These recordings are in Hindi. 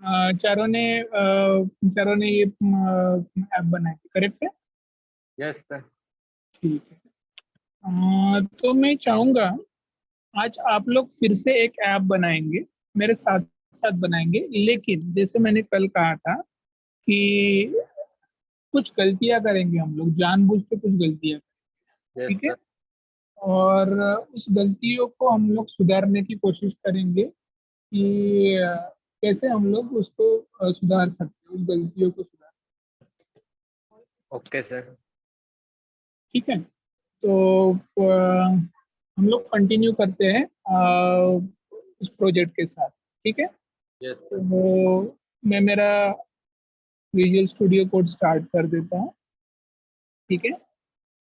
चारों ने ये ऐप बनाई थी, करेक्ट है? Yes sir. ठीक है। तो मैं चाहूंगा आज आप लोग फिर से एक ऐप बनाएंगे, मेरे साथ साथ बनाएंगे, लेकिन जैसे मैंने कल कहा था कि कुछ गलतियां करेंगे हम लोग, जानबूझ के कुछ गलतियां। यस ठीक है। सर। और उस गलतियों को हम लोग सुधारने की कोशिश करेंगे कि कैसे हम लोग उसको सुधार सकते हैं, उस गलतियों को सुधार। Okay sir. ठीक है। तो हम लोग कंटिन्यू करते हैं उस प्रोजेक्ट के साथ। ठीक है। Yes sir. तो मैं मेरा विजुअल स्टूडियो कोड स्टार्ट कर देता हूँ। ठीक है।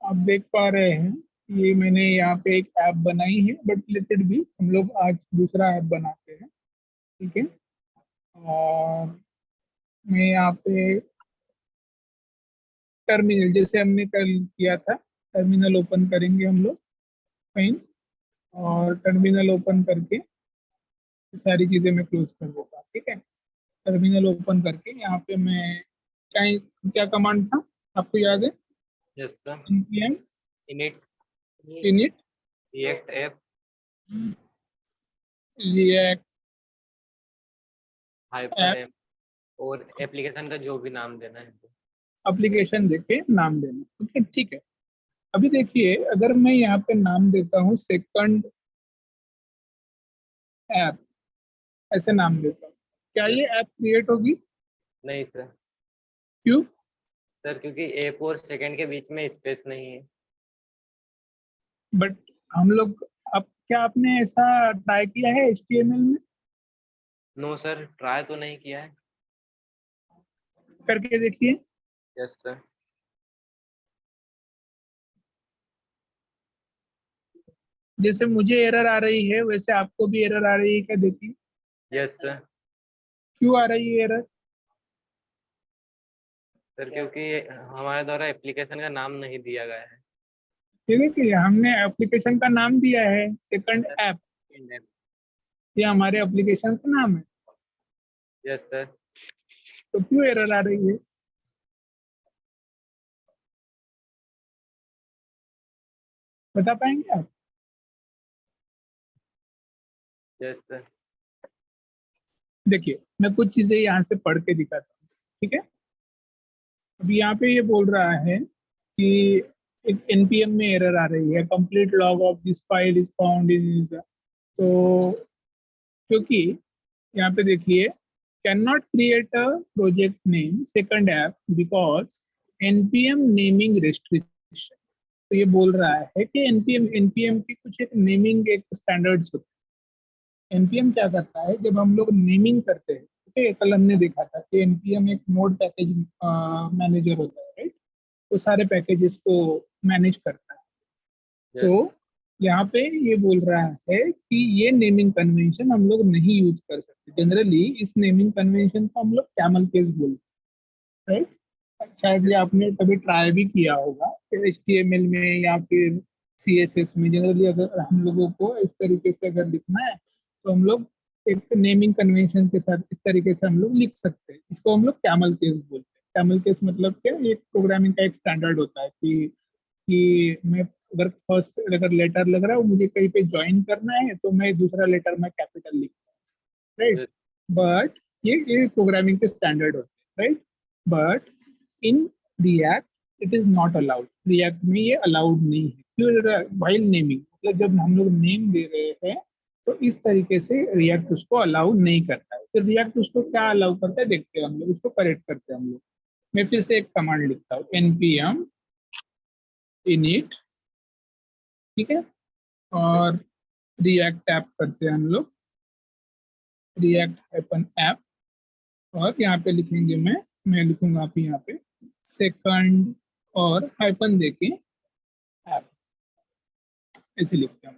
आप देख पा रहे हैं ये मैंने यहाँ पे एक ऐप बनाई है, बट रिलेटेड भी हम लोग आज दूसरा ऐप बनाते हैं। ठीक है। और मैं यहाँ पे टर्मिनल, जैसे हमने कल किया था, टर्मिनल ओपन करेंगे हम लोग। फाइन। और टर्मिनल ओपन करके ये सारी चीजें मैं क्लोज कर देता हूँ। ठीक है। टर्मिनल ओपन करके यहाँ पे मैं क्या क्या कमांड था आपको याद है? Yes sir. npm init init react app react hyper app app और एप्लीकेशन का जो भी नाम देना है। एप्लीकेशन देके नाम देना। ओके, ठीक है। अभी देखिए, अगर मैं यहाँ पे नाम देता हूँ सेकंड ऐप, ऐसे नाम देता हूँ, क्या यस। ये ऐप क्रिएट होगी? नहीं सर। क्यों? सर क्योंकि एप और सेकंड के बीच में स्पेस नहीं है। बट हम लोग, अब क्या आपने ऐसा ट्राई किया है HTML में? नो सर, ट्राई तो नहीं किया है। करके देखिए। Yes sir. जैसे मुझे एरर आ रही है वैसे आपको भी एरर आ रही है क्या? देखिए। Yes sir. क्यों आ रही है एरर? सर क्योंकि हमारे द्वारा एप्लीकेशन का नाम नहीं दिया गया है। ये देखिए, हमने एप्लीकेशन का नाम दिया है सेकंड ऐप, ये हमारे एप्लीकेशन का नाम है, यस सर। तो क्यों एरर आ रही है? बता पाएंगे आप? Yes sir. देखिए, मैं कुछ चीजें यहाँ से पढ़ के दिखाता हूँ। ठीक है। अभी यहाँ पे ये बोल रहा है कि एक npm में एरर आ रही है, complete log of this file is found in. तो क्योंकि यहाँ पे देखिए, can not create a project name second app because npm naming restriction. तो ये बोल रहा है कि npm की कुछ एक नेमिंग एक स्टैंडर्ड्स होते हैं। npm क्या करता है, जब हम लोग नेमिंग करते हैं, ठीक है, कल हमने देखा था कि npm एक नोड पैकेज मैनेजर होता है, राइट? वो सारे पैकेजेस को मैनेज करता है। यस। तो यहाँ पे ये बोल रहा है कि ये नेमिंग कन्वेंशन हम लोग नहीं यूज कर सकते। जनरली इस नेमिंग कन्वेंशन को हम लोग कैमल केस बोलते हैं, राइट? शायद ये आपने कभी ट्राई भी किया होगा HTML में या फिर CSS में। जनरली अगर हम लोगों को इस तरीके से अगर लिखना है तो हम लोग एक नेमिंग कन्वेंशन के साथ इस तरीके से हम लोग लिख सकते हैं। इसको हम लोग कैमल केस बोलते हैं। कैमल केस मतलब क्या, ये प्रोग्रामिंग का एक स्टैंडर्ड होता है कि मैं अगर फर्स्ट अगर लेटर लग रहा है, मुझे कहीं पे ज्वाइन करना है, तो मैं दूसरा लेटर में कैपिटल लिखता हूँ, राइट? यस। बट ये प्रोग्रामिंग के स्टैंडर्ड होते हैं, right? But in React it is not allowed. React में ये अलाउड नहीं है। क्यों? वाइल नेमिंग, मतलब जब हम लोग नेम दे रहे हैं तो इस तरीके से रिएक्ट उसको अलाउ नहीं करता है। फिर रिएक्ट उसको क्या अलाउ करता है देखते हैं हम लोग, उसको करेक्ट करते हैं हम लोग। मैं फिर से एक कमांड लिखता हूँ, npm init। ठीक है। और रिएक्ट ऐप करते हैं हम लोग, रिएक्ट हाइपन ऐप। और यहाँ पे लिखेंगे, मैं लिखूंगा आप यहाँ पे सेकंड और हाइपन देके ऐप, ऐसे लिखते हैं।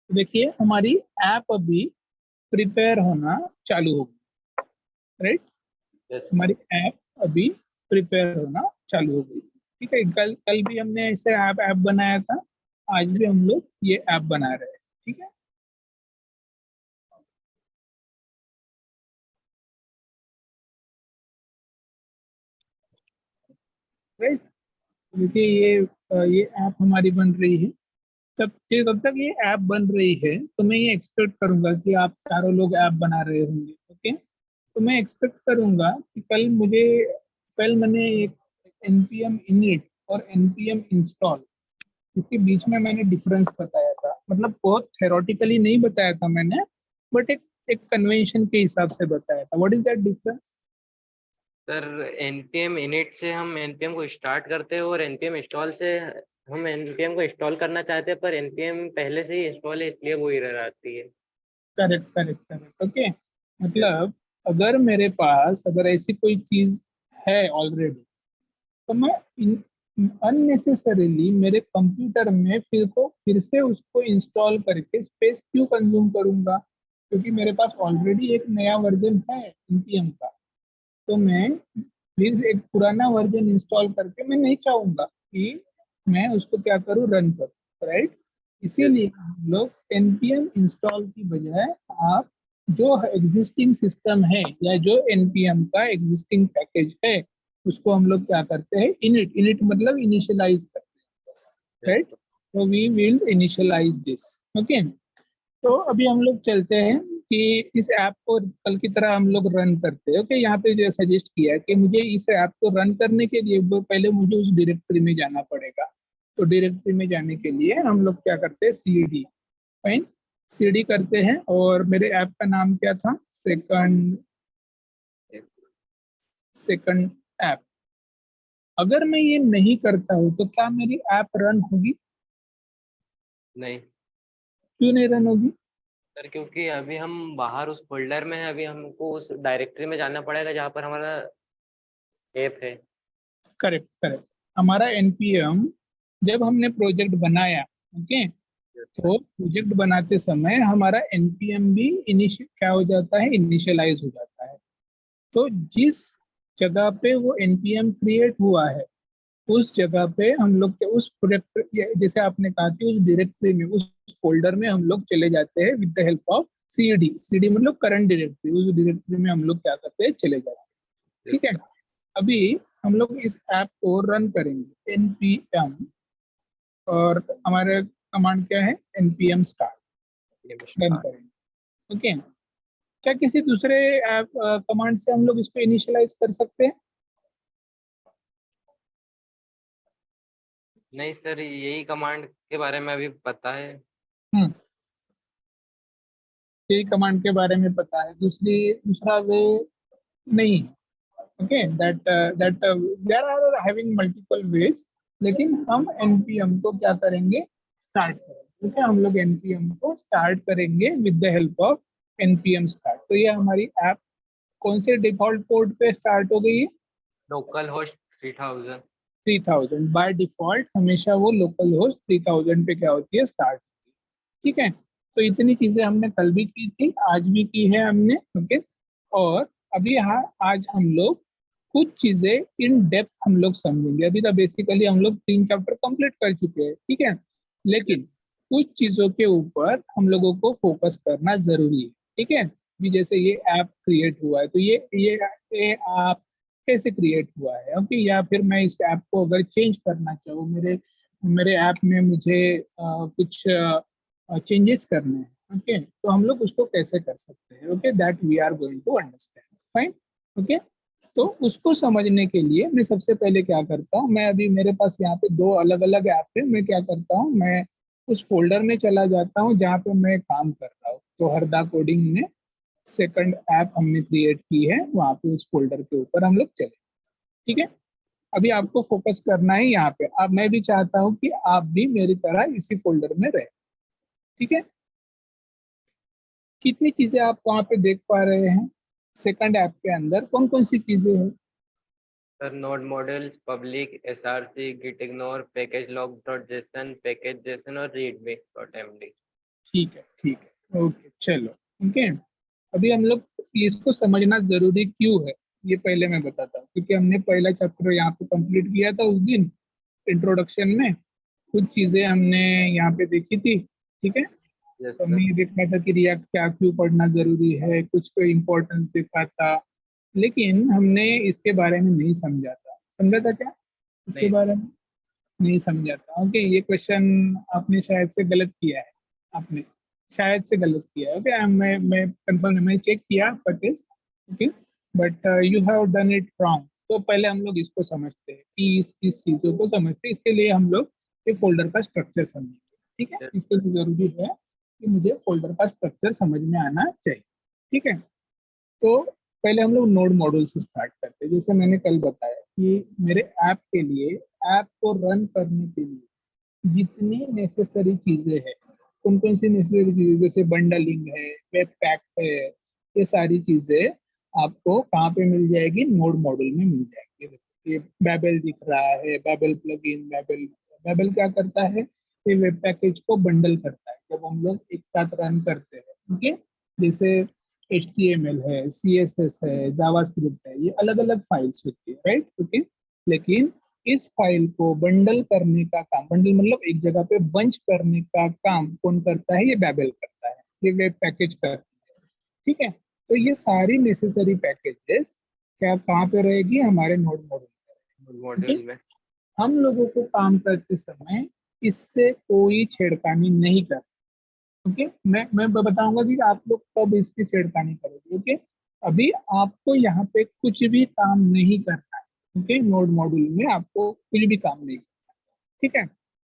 तो देखिए हमारी ऐप अभी प्रिपेयर होना चालू हो गई, राइट? यस हमारी ऐप अभी प्रिपेयर होना चालू हो गई। ठीक है। कल कल भी हमने ऐसे ऐप बनाया था, आज भी हम लोग ये ऐप बना रहे हैं। ठीक है। राइट। देखिए ये ऐप हमारी बन रही है। तब तक ये ऐप बन रही है तो मैं ये एक्सपेक्ट करूंगा कि आप चारों लोग ऐप बना रहे होंगे। ओके, तो मैं एक्सपेक्ट करूंगा कि कल मैंने एक npm init और npm install, इसके बीच में मैंने डिफरेंस बताया था। मतलब बहुत थेरोटिकली नहीं बताया था मैंने, बट एक कन्वेंशन के हिसाब से बताया था। What is that difference? Sir npm init से हम npm को स्टार्ट करते हैं और npm install से हम npm को इंस्टॉल करना चाहते हैं, पर npm पहले से ही इंस्टॉल है इसलिए वो एरर आती है। Correct correct correct. ओके, मतलब अगर ऐसी कोई चीज है ऑलरेडी, तो मैं अननेसेसरीली मेरे कंप्यूटर में फिर से उसको इंस्टॉल करके स्पेस क्यों कंज्यूम करूंगा? क्योंकि मेरे पास ऑलरेडी एक नया वर्जन है npm का। तो मैं फिर से एक पुराना वर्जन इंस्टॉल करके मैं नहीं चाहूंगा कि मैं उसको क्या करूँ, रन करूँ, राइट। Yes. इसीलिए हम लोग npm इंस्टॉल की बजाय आप जो एग्जिस्टिंग सिस्टम है या जो npm का एग्जिस्टिंग पैकेज है उसको हम लोग क्या करते हैं, इनिट इनिट मतलब इनिशियलाइज करते हैं, Yes. राइट। तो we will initialise this. Okay, तो अभी हम लोग चलते हैं कि इस ऐप को कल की तरह हम लोग रन करते हैं। ओके, यहाँ पे जो सजेस्ट किया है कि मुझे इस ऐप को रन करने के लिए पहले मुझे उस डायरेक्टरी में जाना पड़ेगा। तो डायरेक्टरी में जाने के लिए हम लोग क्या करते हैं, cd, फाइन, cd करते हैं। और मेरे ऐप का नाम क्या था, सेकंड ऐप। अगर मैं ये नहीं करता हूँ तो क्या मेरी ऐप रन होगी? नहीं क्यों नहीं रन होगी? सर, क्योंकि अभी हम बाहर उस फोल्डर में हैं, अभी हमको उस डायरेक्टरी में जाना पड़ेगा जहाँ पर हमारा ऐप है। Correct correct. हमारा npm जब हमने प्रोजेक्ट बनाया, ओके, Yes, sir. तो प्रोजेक्ट बनाते समय हमारा npm भी क्या हो जाता है, इनिशियलाइज हो जाता है। तो जिस जगह पे वो npm क्रिएट हुआ है उस जगह पे हम लोग के उस प्रोजेक्ट, जैसे आपने कहा कि उस डायरेक्टरी में, उस फोल्डर में हम लोग चले जाते हैं with the help of cd मतलब करंट डायरेक्टरी। उस डायरेक्टरी में हम लोग क्या करते हैं, चले जाते हैं। Yes, ठीक है, sir. अभी हम लोग इस ऐप को रन करेंगे npm, और हमारे कमांड क्या है, npm स्टार्ट, रन नमस्कार। करेंगे। ओके, क्या किसी दूसरे ऐप कमांड से हम लोग इसको इनिशियलाइज कर सकते हैं? नहीं सर, यही कमांड के बारे में अभी पता है। हम्म, यही कमांड के बारे में पता है, दूसरा वे नहीं। Okay, that there are having multiple ways, लेकिन हम npm को क्या करेंगे, स्टार्ट करेंगे। ठीक है, हम लोग npm को स्टार्ट करेंगे with the help of npm start. तो ये हमारी ऐप कौन से डिफॉल्ट पोर्ट पे स्टार्ट हो गई है? Local host 3000। 3000 बाय डिफॉल्ट हमेशा वो लोकल होस्ट 3000 पे क्या होती है, स्टार्ट। ठीक है, तो इतनी चीजें हमने कल भी की थी, आज भी की है हमने। ओके, और अभी यहाँ आज हम लोग कुछ चीजें इन डेप्थ हम लोग समझेंगे। अभी तो बेसिकली हम लोग 3 चैप्टर कंप्लीट कर चुके हैं, ठीक है, लेकिन कुछ चीजों के ऊपर हम लोगों को फोकस करना जरूरी है। ठीक है, अभी जैसे ये ऐप क्रिएट हुआ है, तो ये ऐप कैसे क्रिएट हुआ है? ओके, या फिर मैं इस ऐप को अगर चेंज करना चाहूँ, मेरे मेरे ऐप में मुझे कुछ चेंजेस करने हैं, ओके, तो हम लोग उसको कैसे कर सकते हैं? Okay, that we are going to understand, fine. Okay, तो उसको समझने के लिए मैं सबसे पहले क्या करता हूँ, मैं अभी मेरे पास यहाँ पे 2 अलग अलग ऐप है। मैं क्या करता हूँ, मैं उस फोल्डर में चला जाता हूँ जहाँ पे मैं काम कर रहा हूँ। तो हरदा कोडिंग में सेकंड ऐप हमने क्रिएट की है, वहाँ पे उस फोल्डर के ऊपर हम लोग चले। ठीक है, अभी आपको फोकस करना है यहाँ पे। अब मैं भी चाहता हूँ कि आप भी मेरी तरह इसी फोल्डर में रहे। ठीक है, कितनी चीजें आप वहाँ पे देख पा रहे हैं? सेकंड ऐप के अंदर कौन कौन सी चीजें हैं? Sir node modules, public, SRC, git ignore, package log dot JSON, package JSON और रीडमी डॉट एमडी। ठीक है, ठीक है, ओके, चलो। ओके, अभी हम लोग इसको समझना जरूरी क्यों है ये पहले मैं बताता हूँ। क्योंकि हमने पहला चैप्टर यहाँ पे कंप्लीट किया था उस दिन इंट्रोडक्शन में, कुछ चीजें हमने यहाँ पे देखी थी। ठीक है, यस तो सर। हमने ये देखा था कि रिएक्ट क्या क्यों पढ़ना जरूरी है, कुछ को इम्पोर्टेंस देखा था, लेकिन हमने इसके बारे में नहीं समझा था। समझा था क्या? इसके बारे में नहीं समझा था। ओके, ये क्वेश्चन आपने शायद से गलत किया है, आपने शायद से गलत किया है। ओके, मैं कंफर्म, मैं चेक किया but is okay, but you have done it wrong. तो पहले हम लोग इसको समझते हैं कि इस चीजों को समझते हैं, इसके लिए हम लोग ये फोल्डर का स्ट्रक्चर समझेंगे। ठीक है, Yes. इसके लिए जरूरी है कि मुझे फोल्डर का स्ट्रक्चर समझ में आना चाहिए। ठीक है, तो पहले हम लोग नोड मॉड्यूल से स्टार्ट करते हैं। जैसे मैंने कल बताया कि मेरे ऐप के लिए, ऐप को रन करने के लिए जितनी नेसेसरी चीजें हैं, कौन कौन सी नेसेसरी चीजें, जैसे बंडलिंग है, वेब पैक है, ये सारी चीजें आपको कहाँ पे मिल जाएगी? नोड मॉड्यूल में मिल जाएगी। ये बैबल दिख रहा है, बैबल प्लगइन, बैबल बैबल क्या करता है? ये वेब पैकेज को बंडल करता है जब हम लोग एक साथ रन करते हैं। ओके, जैसे HTML है, CSS है, जावास्क्रिप्ट है, ये अलग अलग फाइल्स होती है, राइट? ओके, लेकिन इस फाइल को बंडल करने का काम, बंडल मतलब एक जगह पे बंच करने का काम कौन करता है? ये बैबल करता है, ये वेब पैकेज करता है। ठीक है, तो ये सारी नेसेसरी पैकेजेस क्या कहाँ पे रहेगी? हमारे नोड मॉड्यूल में। मॉड्यूल में। हम लोगों को काम करते समय इससे कोई छेड़खानी नहीं कर। ओके, मैं बताऊंगा कि आप लोग कब इसकी छेड़खानी करोगे। ओके, अभी आपको यहाँ पे कुछ भी काम नहीं करना है। ओके, नोड मॉड्यूल में आपको कुछ भी काम नहीं करना है। ठीक है,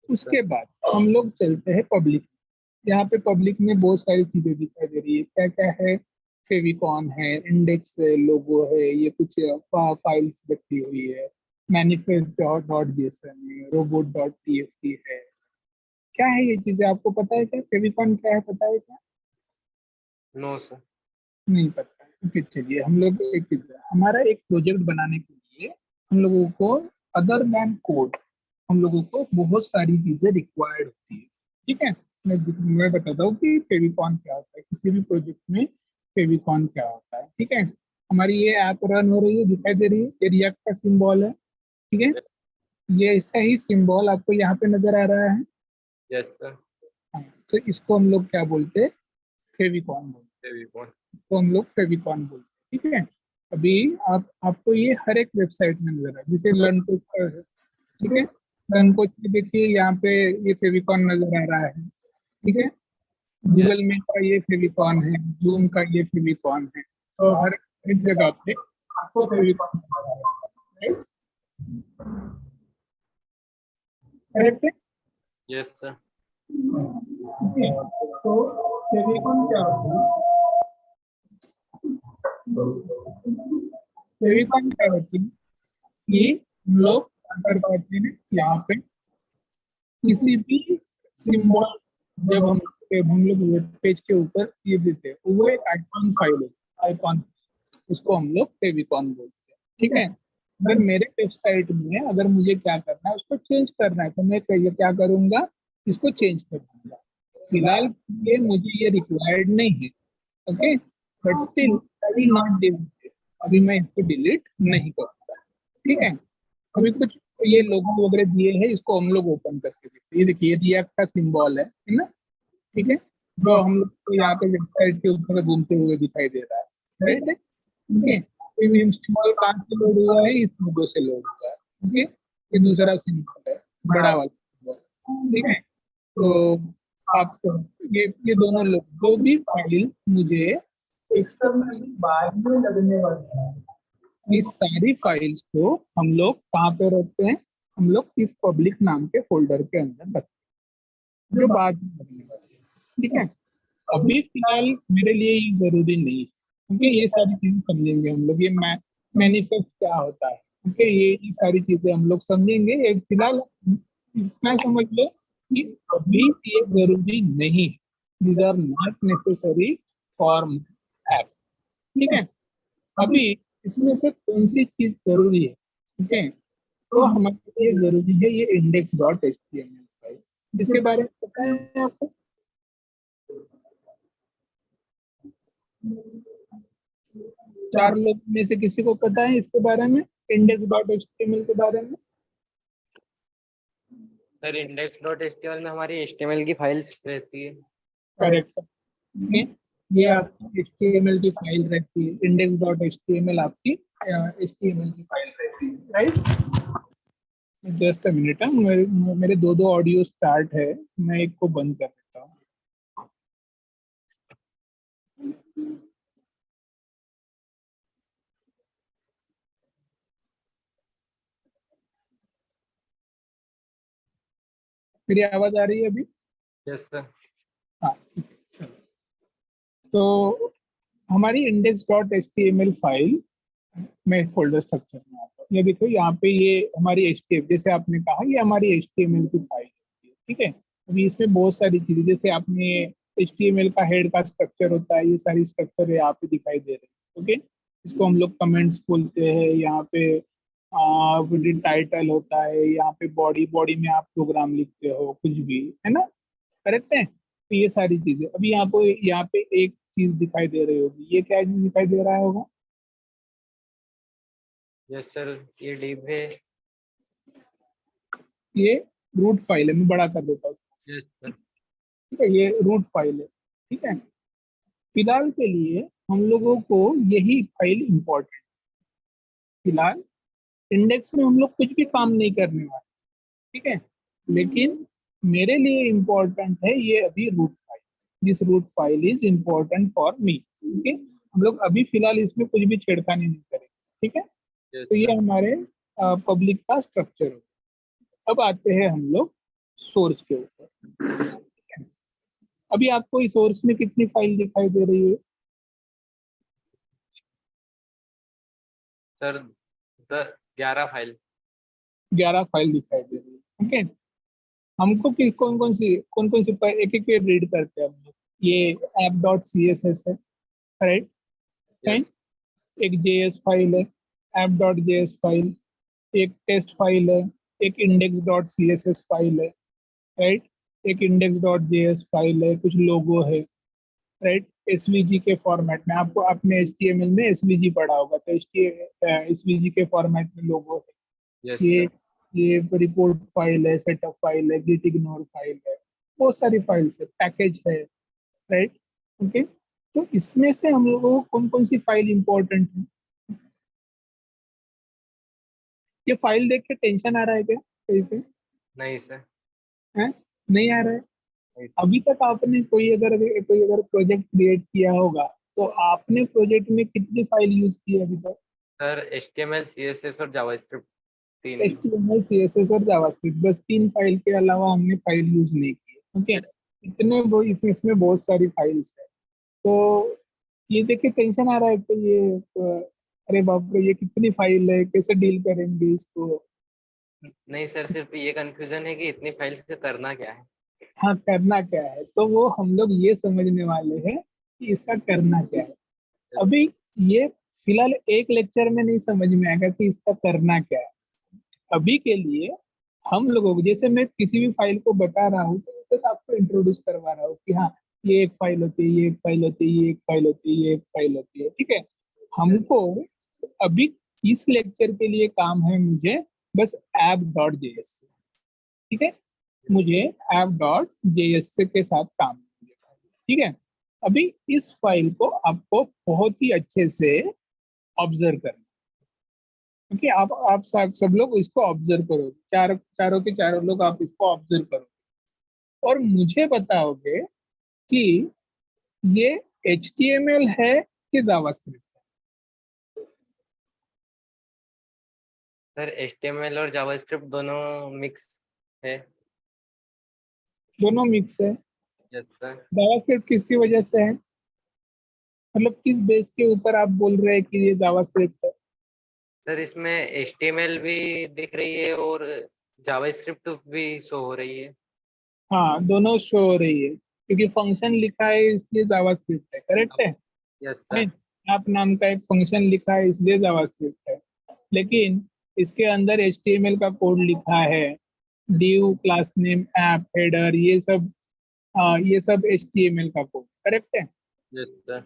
उसके बाद हम लोग चलते हैं पब्लिक। यहाँ पे पब्लिक में बहुत सारी चीजें दिखाई दे रही है। क्या क्या है? फेविकॉन है, इंडेक्स है, लोगो है, ये कुछ फाइल्स रखी हुई है, मैनिफेस्ट डॉट जेसन है, रोबोट डॉट txt है। क्या है ये चीजें? आपको पता है क्या? फेविकॉन क्या है, पता है क्या? No sir. नहीं पता है? ओके, चलिए हम लोग एक चीज, हमारा एक प्रोजेक्ट बनाने के लिए हम लोगों को अदर देन कोड, हम लोगों को बहुत सारी चीजें रिक्वायर्ड होती है। ठीक है, मैं बताता हूँ कि फेविकॉन क्या होता है, किसी भी प्रोजेक्ट में फेविकॉन क्या होता है। ठीक है, हमारी ये ऐप रन हो रही है, दिखाई दे रही है, ये रिएक्ट का सिंबल है। ठीक है, ये ऐसा ही सिंबल आपको यहाँ पे नजर आ रहा है। Yes sir. हाँ, तो इसको हम लोग क्या बोलते हैं? फेविकॉन बोलते हैं। तो हम लोग फेविकॉन बोलते हैं। ठीक है, अभी आपको ये हर एक वेबसाइट में नजर है, जैसे लर्न कोच का है। ठीक है, लर्न कोच में देखिए यहाँ पे ये फेविकॉन नजर आ रहा है। ठीक है, गूगल मीट का ये फेविकॉन है, जूम का ये फेविकॉन है, तो हर एक जगह पे आपको फेविकॉन नजर आ रहा है, राइट? करेक्ट है? Yes sir. ओके, तो फेविकॉन क्या होता है? फेविकॉन क्या होती है कि हम लोग कर पाते हैं यहाँ पे किसी भी सिंबल, जब हम लोग वेब पेज के ऊपर ये देते हैं, वो एक आइकॉन फाइल है, आइकॉन, उसको हम लोग फेविकॉन बोलते हैं। ठीक है, अगर मेरे वेबसाइट में अगर मुझे क्या करना है, उसको चेंज करना है, तो मैं क्या करूंगा? इसको चेंज कर दूंगा। फिलहाल ये मुझे ये रिक्वायर्ड नहीं है। Okay, but still I will not delete, अभी मैं इसको डिलीट नहीं करूंगा। ठीक है, अभी कुछ ये लोगो वगैरह दिए हैं, इसको हम लोग ओपन करके देखते हैं। ये देखिए, ये रिएक्ट का सिंबल है ना? ठीक है, जो हम लोग को यहाँ पे वेबसाइट के ऊपर घूमते हुए दिखाई दे रहा है, राइट है? ओके, ये सिंबल कहाँ से लोड हुआ है? इस लोगो से लोड हुआ है। ओके, ये दूसरा सिंबल है, बड़ा वाला सिंबल। ठीक है, तो आपको ये दोनों लोग, जो भी फाइल मुझे एक्सटर्नली बाद में लगने वाली है, इस सारी फाइल्स को हम लोग कहाँ पे रखते हैं? हम लोग इस पब्लिक नाम के फोल्डर के अंदर रखते हैं, जो बाद में लगने वाली है। ठीक है, अभी फिलहाल मेरे लिए ये जरूरी नहीं है, क्योंकि ये सारी चीजें समझेंगे हम लोग। ये मैनिफेस्ट क्या होता है, क्योंकि ये सारी चीजें हम लोग समझेंगे। एक फिलहाल इतना समझ लो कि अभी ये जरूरी नहीं है, these are not necessary for app. ठीक है, अभी इसमें से कौन सी चीज जरूरी है? ठीक है, तो हमारे लिए जरूरी है ये इंडेक्स डॉट एचटीएमएल फाइल। इसके बारे में पता है आपको? चार लोग में से किसी को पता है इसके बारे में, इंडेक्स डॉट एचटीएमएल के बारे में? सर इंडेक्स डॉट एचटीएमएल में हमारी एचटीएमएल की फाइल्स रहती है। करेक्ट। ओके, ये आपकी एचटीएमएल की फाइल रहती है, इंडेक्स डॉट एचटीएमएल आपकी एचटीएमएल की फाइल रहती है, राइट? जस्ट अ मिनट, मेरे दो दो ऑडियो स्टार्ट है, मैं एक को बंद कर देता हूँ। मेरी आवाज आ रही है अभी? Yes sir. हाँ ठीक है, चलो। तो हमारी index dot H T M L file में फोल्डर स्ट्रक्चर में आता है। ये देखो यहाँ पे, ये हमारी एच टी एम, जैसे आपने कहा ये हमारी एच टी एम एल की फाइल है, ठीक है। अभी इसमें बहुत सारी चीजें, जैसे आपने एच टी एम एल का हेड का स्ट्रक्चर होता है, ये सारी स्ट्रक्चर यहाँ पे दिखाई दे रहे हैं, ओके। इसको हम लोग कमेंट्स बोलते हैं। यहाँ पे टाइटल होता है, यहाँ पे बॉडी, बॉडी में आप प्रोग्राम लिखते हो कुछ भी, है ना, करेक्ट है। तो ये सारी चीजें, अभी यहाँ पे एक चीज दिखाई दे रही होगी, ये क्या चीज दिखाई दे रहा होगा? यस सर, ये डिव है। ये रूट फाइल है, मैं बड़ा कर देता हूँ। Yes sir. ठीक है, ये रूट फाइल है, ठीक है। फिलहाल के लिए हम लोगों को यही फाइल इंपॉर्टेंट। फिलहाल इंडेक्स में हम लोग कुछ भी काम नहीं करने वाले, ठीक है। लेकिन मेरे लिए इम्पोर्टेंट है ये अभी root file. This root file is important for me, ठीक है। हम लोग अभी फिलहाल इसमें कुछ भी छेड़खानी नहीं करेंगे, ठीक है। यस तो ये सर। हमारे पब्लिक का स्ट्रक्चर है। अब आते हैं हम लोग सोर्स के ऊपर, ठीक है। अभी आपको इस सोर्स में कितनी फाइल दिखाई दे रही है? Sir 11 file. 11 फाइल दिखाई दे रही है, ओके। हमको कौन कौन सी फाइल, एक एक रीड करते हैं हम लोग। ये app dot C S S है, राइट, फाइन। यस। एक जेएस फाइल है, ऐप डॉट जेएस फाइल। एक टेस्ट फाइल है, एक index dot C S S file है, राइट। एक इंडेक्स डॉट जेएस फाइल है, कुछ लोगो है, राइट। एसवीजी के फॉर्मेट में, आपको आपने एचटीएमएल में एसवीजी पढ़ा होगा, तो एसवीजी के फॉर्मेट में लोगो है। यस ये सर। ये रिपोर्ट फाइल है, सेटअप फाइल है, गिट इग्नोर फाइल है, बहुत सारी फाइल्स है, पैकेज है, राइट, ओके। तो इसमें से हम लोगों को कौन कौन सी फाइल इंपॉर्टेंट है? ये फाइल देख के टेंशन आ रहा है क्या कहीं पे? नहीं सर। हैं? नहीं आ रहा है? नहीं अभी तक आपने कोई अगर प्रोजेक्ट क्रिएट किया होगा, तो आपने प्रोजेक्ट में कितनी फाइल यूज की है अभी तक? सर, HTML CSS और जावास्क्रिप्ट 3 ही। एचटीएमएल, सीएसएस और जावास्क्रिप्ट, बस 3 फाइल के अलावा हमने फाइल यूज नहीं की, ओके। इसमें बहुत सारी फाइल्स है। तो ये देख के टेंशन आ रहा है कि ये अरे बाप रे, ये कितनी फाइल है, कैसे डील करेंगे इसको? नहीं सर, सिर्फ ये कंफ्यूजन है कि इतनी फाइल से करना क्या है। हाँ, करना क्या है, तो वो हम लोग ये समझने वाले हैं कि इसका करना क्या है। अभी ये फिलहाल एक लेक्चर में नहीं समझ में आएगा कि इसका करना क्या है। अभी के लिए हम लोगों को, जैसे मैं किसी भी फाइल को बता रहा हूँ, तो बस आपको इंट्रोड्यूस करवा रहा हूँ कि हाँ, ये एक फाइल होती है, ये एक फाइल होती है, ये एक फाइल होती है, ये एक फाइल होती है, ठीक है। हमको अभी इस लेक्चर के लिए काम है मुझे बस ऐप डॉट जेएस, ठीक है। मुझे ऐप डॉट जेएस के साथ काम है, ठीक है। अभी इस फाइल को आपको बहुत ही अच्छे से ऑब्जर्व करना, क्योंकि आप सब लोग इसको ऑब्जर्व करो, चारों के चारों लोग आप इसको ऑब्जर्व करो, और मुझे बताओगे कि ये HTML है कि जावास्क्रिप्ट सर, HTML और जावास्क्रिप्ट दोनों मिक्स है। है? दोनों मिक्स है। Yes sir. जावास्क्रिप्ट किसकी वजह से है, मतलब किस बेस के ऊपर आप बोल रहे हैं कि ये जावास्क्रिप्ट है? सर, इसमें HTML भी दिख रही है और जावास्क्रिप्ट भी शो हो रही है। हाँ, दोनों शो हो रही है, क्योंकि फंक्शन लिखा है इसलिए जावास्क्रिप्ट है, करेक्ट है। Yes sir. नहीं, आप नाम का एक फंक्शन लिखा है इसलिए जावास्क्रिप्ट है। लेकिन इसके अंदर HTML का कोड लिखा है, div, class name, app, header, ये सब HTML का कोड, करेक्ट है। Yes sir.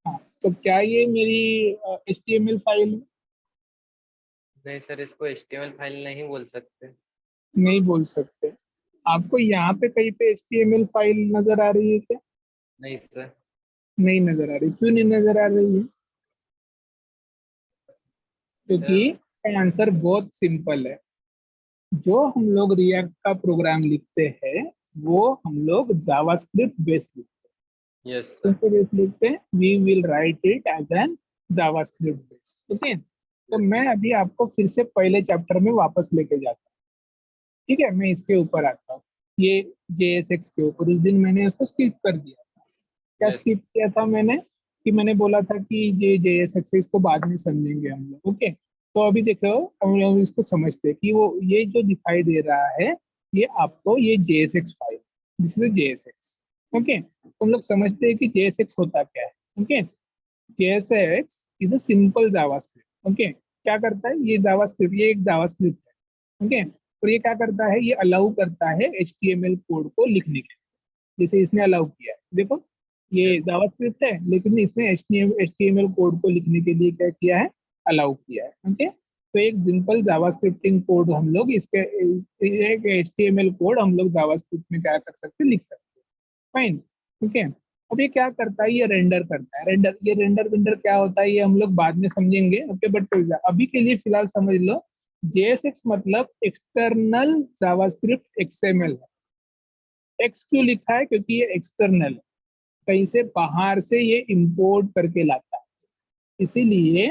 हाँ, तो क्या ये मेरी HTML फाइल? नहीं सर, इसको HTML फाइल नहीं बोल सकते। नहीं बोल सकते। आपको यहाँ पे कहीं पे HTML फाइल नजर आ रही है क्या? नहीं सर। नहीं नजर आ रही, क्यों नहीं नजर आ रही है? क्योंकि सर। आंसर बहुत सिंपल है। जो हम लोग रिएक्ट का प्रोग्राम लिखते हैं वो हम लोग जावास्क्रिप्ट बेस्ड लिखते हैं। यस कौन सर। से बेस लिखते हैं? We will write it as an JavaScript base. Okay, तो यस मैं अभी आपको फिर से पहले चैप्टर में वापस लेके जाता हूँ। ठीक है, मैं इसके ऊपर आता हूँ, ये JSX के ऊपर। उस दिन मैंने उसको स्किप कर दिया। क्या यस स्किप किया था मैंने? कि मैंने बोला था कि ये JSX है, इसको बाद में समझेंगे हम लोग। ओके, तो अभी देखो हम लोग इसको समझते हैं कि वो ये जो दिखाई दे रहा है ये आपको ये JSX file, this is JSX। Okay, तो हम लोग समझते हैं कि JSX होता क्या है। Okay, JSX is a simple JavaScript. Okay, क्या करता है ये जावास्क्रिप्ट? ये एक जावास्क्रिप्ट है। ओके, और ये क्या करता है? ये अलाउ करता है HTML कोड को लिखने के लिए, जैसे इसने अलाउ किया है। देखो यस ये जावास्क्रिप्ट है लेकिन इसने HTML कोड को लिखने के लिए क्या किया है? अलाउ किया है। ओके, तो एक सिंपल जावास्क्रिप्टिंग कोड हम लोग इसके एक HTML कोड हम लोग जावास्क्रिप्ट में क्या कर सकते हैं? लिख सकते हैं। फाइन। ओके, अब ये क्या करता है? ये रेंडर करता है। रेंडर, ये रेंडर वेंडर क्या होता है ये हम लोग बाद में समझेंगे। ओके, बट अभी के लिए फिलहाल समझ लो, JSX मतलब एक्सटर्नल जावास्क्रिप्ट XML है। एक्स क्यों लिखा है? क्योंकि ये एक्सटर्नल है, कहीं से बाहर से ये इंपोर्ट करके लाता है, इसीलिए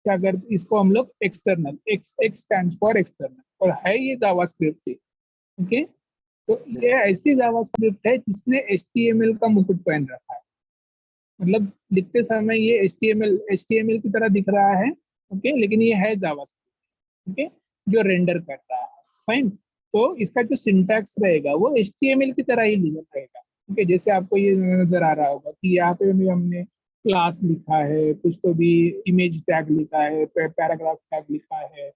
क्या कर इसको हम लोग external, x x stand for external, और है ये जावास्क्रिप्ट। ओके, तो ये ऐसी जावास्क्रिप्ट है जिसने HTML का मुकुट पहन रखा है। मतलब लिखते समय ये HTML की तरह दिख रहा है। ओके, लेकिन ये है जावास्क्रिप्ट। ओके, जो रेंडर कर रहा है। फाइन, तो इसका जो सिंटैक्स रहेगा वो HTML की तरह ही रहेगा। ओके, जैसे आपको ये नजर आ रहा होगा कि यहाँ पे भी हमने क्लास लिखा है, कुछ तो भी इमेज टैग लिखा है, पैराग्राफ टैग लिखा है,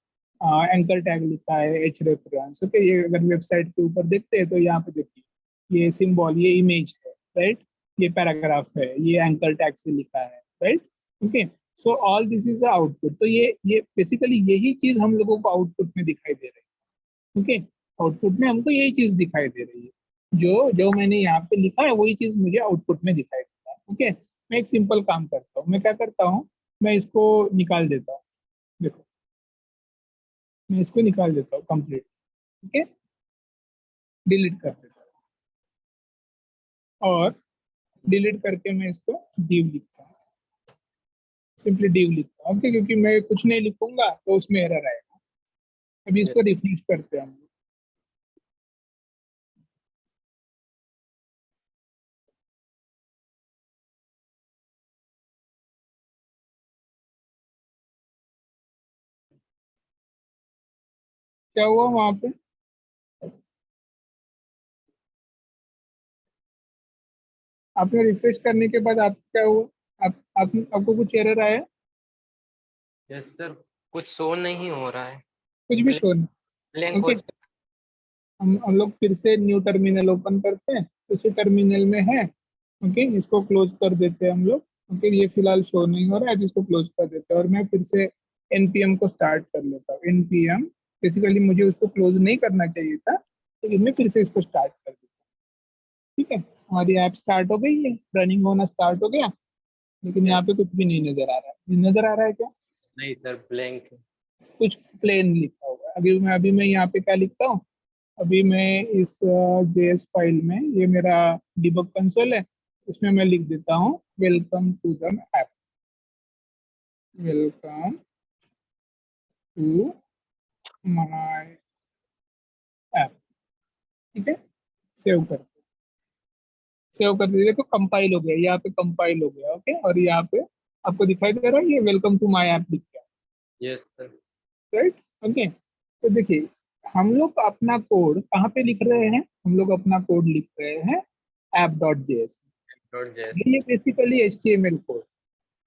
एंकर टैग लिखा है, एच रेफरेंस। ओके, ये अगर वेबसाइट के ऊपर देखते हैं तो यहाँ पे देखिए ये सिंबल, ये इमेज है, राइट, ये पैराग्राफ है, ये एंकर टैग से लिखा है, right. Okay, so all this is output. तो ये बेसिकली यही चीज हम लोगों को आउटपुट में दिखाई दे रही है। ओके, आउटपुट में हमको यही चीज दिखाई दे रही है, जो जो मैंने यहाँ पे लिखा है वही चीज मुझे आउटपुट में दिखाई देता है। ओके, मैं एक सिंपल काम करता हूँ, मैं क्या करता हूँ, मैं इसको निकाल देता हूँ। देखो, मैं इसको निकाल देता हूँ कंप्लीट। ठीक है, डिलीट कर देता हूँ, और डिलीट करके मैं इसको div लिखता हूँ, सिंपली div लिखता हूँ। ओके, क्योंकि मैं कुछ नहीं लिखूंगा तो उसमें एरर आएगा। अभी यस इसको रिफ्रेश करते हैं हम लोग। क्या हुआ वहां पे? आपने रिफ्रेश करने के बाद आप क्या हुआ? आपको कुछ एरर आया? यस सर, कुछ शो नहीं हो रहा है। कुछ भी शो नहीं? ब्लैंक हो ओके, हम लोग फिर से न्यू टर्मिनल ओपन करते हैं, उसी टर्मिनल में है। ओके, इसको क्लोज कर देते हैं हम लोग। ओके, ये फिलहाल शो नहीं हो रहा है तो इसको क्लोज कर देते हैं, और मैं फिर से npm को स्टार्ट कर लेता हूँ। npm, बेसिकली मुझे उसको क्लोज नहीं करना चाहिए था, लेकिन मैं फिर से इसको स्टार्ट कर देता हूँ। ठीक है, हमारी ऐप स्टार्ट हो गई है, रनिंग होना स्टार्ट हो गया, लेकिन यस। यहाँ पे कुछ भी नहीं नजर आ रहा है। नजर आ रहा है क्या? नहीं सर, ब्लैंक है। कुछ प्लेन लिखा हुआ है। अभी मैं यहाँ पे क्या लिखता हूँ? अभी मैं इस JS फाइल में, ये मेरा डिबग कंसोल है, इसमें मैं लिख देता हूँ welcome to the app, welcome to my app. ठीक है, सेव कर, सेव कर दीजिए तो कंपाइल हो गया, यहाँ पे कंपाइल हो गया। ओके, और यहाँ पे आपको दिखाई दे रहा है ये वेलकम टू माय ऐप लिख गया, यस सर। राइट। ओके, तो देखिए हम लोग अपना कोड कहाँ पे लिख रहे हैं? हम लोग अपना कोड लिख रहे हैं app.js। Dot JS. ये basically HTML code,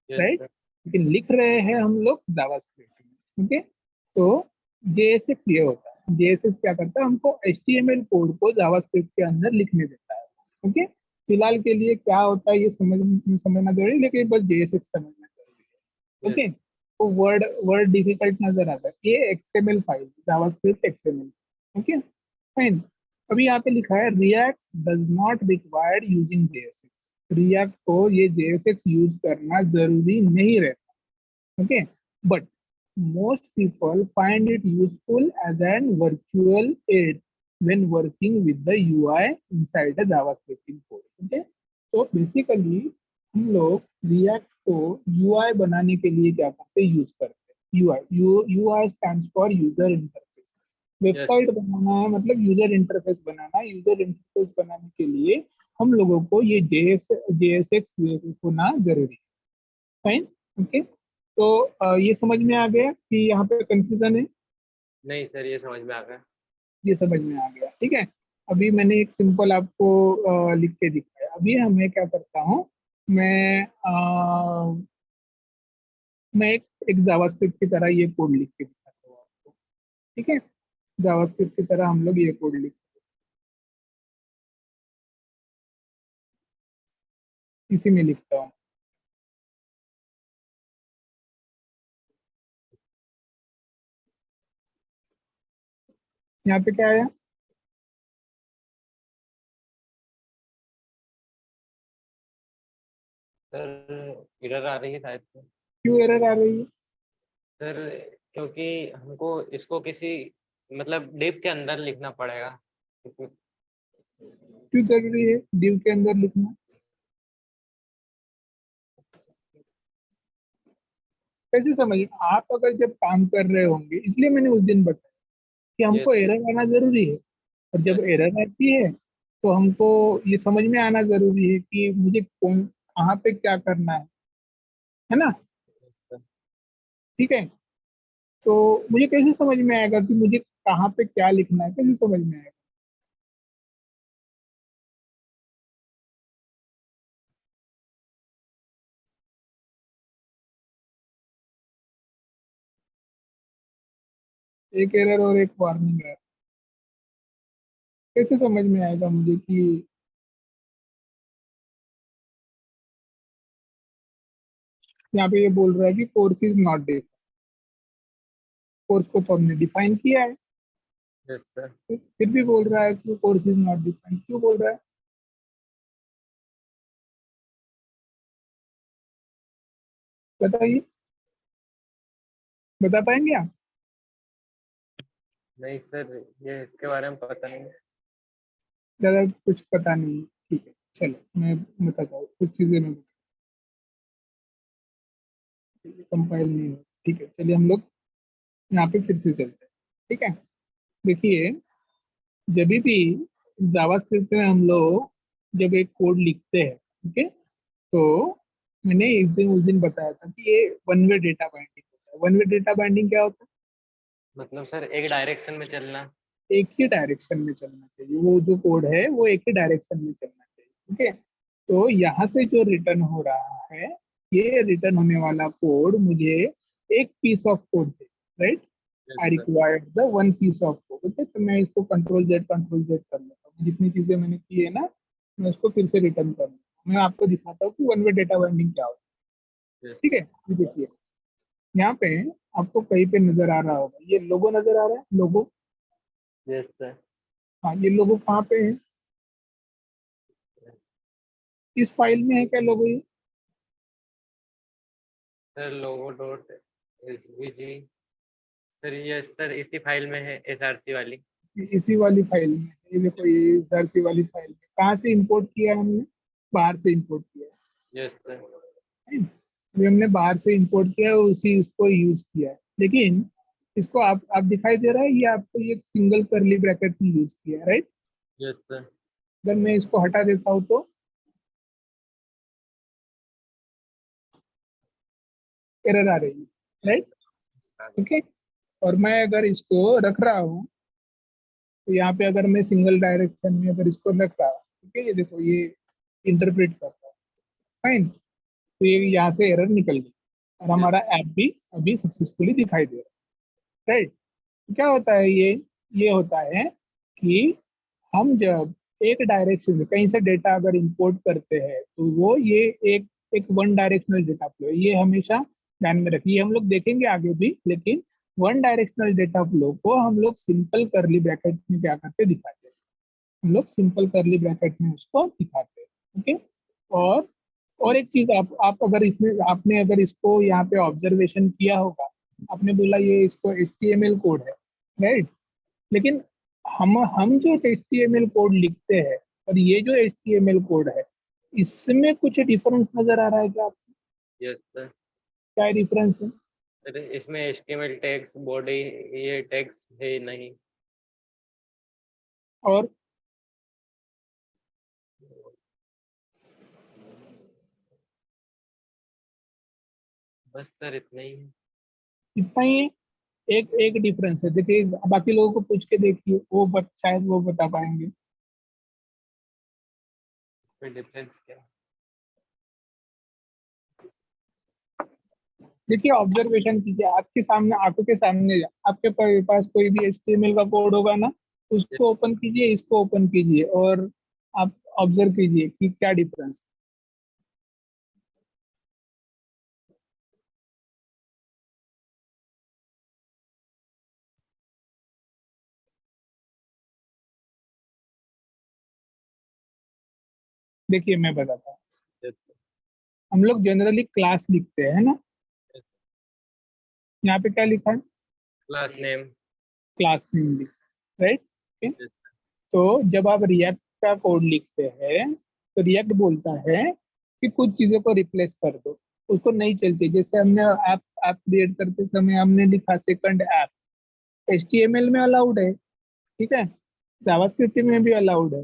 yes right, sir. लेकिन लिख रहे हैं हम लोग जावास्क्रिप्ट में। ओके, तो JSX ये होता है, JSX क्या करता है? हमको HTML कोड को जावास्क्रिप्ट के अंदर लिखने देता है। ओके, फिलहाल के लिए क्या होता है ये समझना जरूरी है, लेकिन बस JSX समझना जरूरी है। यस। ओके, तो वर्ड वर्ड डिफिकल्ट नजर आता है, ये XML file, JavaScript XML। Okay, fine. अभी यहाँ पे लिखा है react does not required using JSX। React को ये JSX यूज करना जरूरी नहीं रहता। Okay, but most people find it useful as an virtual aid when working with the UI inside the JavaScript code. Okay, तो बेसिकली हम लोग रिएक्ट को UI बनाने के लिए क्या करते हैं, यूज करते हैं UI stands for user interface. Yes, website बनाना है मतलब यूजर इंटरफेस बनाना, यूजर इंटरफेस बनाने के लिए हम लोगों को ये JSX होना जरूरी है। Fine, okay. तो ये समझ में आ गया कि यहाँ पे कंफ्यूजन है? नहीं सर, ये समझ में आ गया। ये समझ में आ गया, ठीक है। अभी मैंने एक सिंपल आपको लिख के दिखाया। अभी मैं क्या करता हूँ, मैं मैं एक जावास्क्रिप्ट की तरह ये कोड लिख के दिखाता हूँ आपको, ठीक है। जावास्क्रिप्ट की तरह हम लोग ये कोड लिख, इसी में लिखता हूँ। यहाँ पे क्या आया? सर एरर आ रही है शायद से। क्यों एरर आ रही है? सर क्योंकि हमको इसको किसी मतलब डिव के अंदर लिखना पड़ेगा। क्यों जरूरी है div के अंदर लिखना? कैसे समझ, आप अगर जब काम कर रहे होंगे, इसलिए मैंने उस दिन बताया कि यस हमको एरर आना जरूरी है। और जब यस एरर आती है तो हमको ये समझ में आना जरूरी है कि मुझे कौन कहाँ पे क्या करना है ना? ठीक है। तो मुझे कैसे समझ में आएगा कि मुझे कहाँ पे क्या लिखना है, कैसे समझ में आएगा? एक एरर और एक वार्निंग है, कैसे समझ में आएगा मुझे कि यहाँ पे ये बोल रहा है कि course is not defined. Course को तो हमने डिफाइन किया है, यस सर। फिर भी बोल रहा है कि कोर्स इज नॉट डिफाइंड। क्यों बोल रहा है, बताइए, बता पाएंगे आप? नहीं सर, ये इसके बारे में पता नहीं। ज्यादा कुछ पता नहीं है, ठीक है। चलो मैं बताता हूँ कुछ चीजें, मैं कंपाइल नहीं हो, ठीक है। चलिए हम लोग यहाँ पे फिर से चलते हैं, ठीक है। देखिए, जब भी जावास्क्रिप्ट में हम लोग जब एक कोड लिखते हैं, ठीक है, तो मैंने एक दिन उस दिन बताया था कि ये वन वे डेटा बाइंडिंग होता है। वन वे डेटा बाइंडिंग क्या होता मतलब सर एक डायरेक्शन में चलना। है? एक ही डायरेक्शन में चलना चाहिए, वो जो कोड है वो एक ही डायरेक्शन में चलना चाहिए, ठीक है। तो यहाँ से जो रिटर्न हो रहा है, ये रिटर्न होने वाला कोड मुझे एक पीस ऑफ कोड चाहिए, right? Yes I sir. Required the one piece of code, okay. तो मैं इसको कंट्रोल जेड कर लेता हूँ, जितनी चीजें मैंने की है ना, मैं उसको फिर से रिटर्न कर लूँ। मैं आपको दिखाता हूँ कि वन वे डेटा बाइंडिंग क्या होता यस है, ठीक है। ये देखिए, यहाँ पे आपको कहीं पे नजर आ रहा होगा, ये लोगो नजर आ रहा है, लोगो। Yes sir. हाँ, ये लोगो कहाँ पे है? इस फाइल में है क्या logo? Sir logo dot SVG. Sir yes sir, इसी फाइल में है, एसआरसी वाली। ये इसी वाली फाइल में है। ये देखो, ये जर्सी वाली फाइल में कहाँ से इंपोर्ट किया है हमने? बाहर से इंपोर्ट किया यस सर। है। अभी हमने बाहर से इंपोर्ट किया है, उसी उसको यूज किया है। लेकिन इसको आप दिखाई दे रहा है, ये आपको ये सिंगल करली ब्रैकेट में यूज किया है, राइट? Yes sir. अगर मैं इसको हटा देता हूँ तो एरर आ रही है, राइट? ओके। और मैं अगर इसको रख रहा हूँ, तो यहाँ पे अगर मैं सिंगल डायरेक्शन में अगर इसको रख रहा हूँ, ठीक है, ये देखो, ये इंटरप्रेट कर रहा है, फाइन। तो ये यहाँ से एरर निकल गई और यस हमारा ऐप भी अभी सक्सेसफुली दिखाई दे रहा है, राइट? तो क्या होता है ये होता है कि हम जब एक डायरेक्शन से कहीं से डेटा अगर इंपोर्ट करते हैं, तो वो ये एक एक वन डायरेक्शनल डेटा फ्लो है। ये हमेशा ध्यान में रखिए, हम लोग देखेंगे आगे भी, लेकिन वन डायरेक्शनल डेटा फ्लो को हम लोग सिंपल करली ब्रैकेट में क्या करते दिखाते हैं, हम लोग सिंपल करली ब्रैकेट में उसको दिखाते हैं, ओके। और और एक चीज, आप अगर इसमें आपने अगर इसको यहाँ पे ऑब्जर्वेशन किया होगा, आपने बोला ये इसको HTML कोड है, राइट? लेकिन हम जो HTML कोड लिखते हैं और ये जो HTML कोड है, इसमें कुछ डिफरेंस नजर आ रहा है क्या आपको? Yes sir. क्या डिफरेंस है? सर इसमें HTML टैग्स बॉडी ये टैग्स है नहीं। और बस सर इतना ही है। इतना ही है? एक एक डिफरेंस है, देखिए बाकी लोगों को पूछ के देखिए, शायद वो बता पाएंगे। फिर डिफरेंस क्या है? देखिए ऑब्जर्वेशन कीजिए, आपके सामने, आंखों के सामने आपके पास कोई भी HTML का कोड होगा ना, उसको ओपन कीजिए, इसको ओपन कीजिए, और आप ऑब्जर्व कीजिए कि क्या डिफरेंस। देखिए मैं बताता हूँ, हम लोग जनरली क्लास लिखते हैं ना, यहाँ पे क्या लिखा है? Class name. क्लास नेम लिखा, राइट? तो जब आप रिएक्ट का कोड लिखते हैं, तो रिएक्ट बोलता है कि कुछ चीजों को रिप्लेस कर दो, उसको नहीं चलती। जैसे हमने ऐप ऐप क्रिएट करते समय हमने लिखा सेकंड ऐप, HTML में अलाउड है, ठीक है, जावास्क्रिप्ट में भी अलाउड है,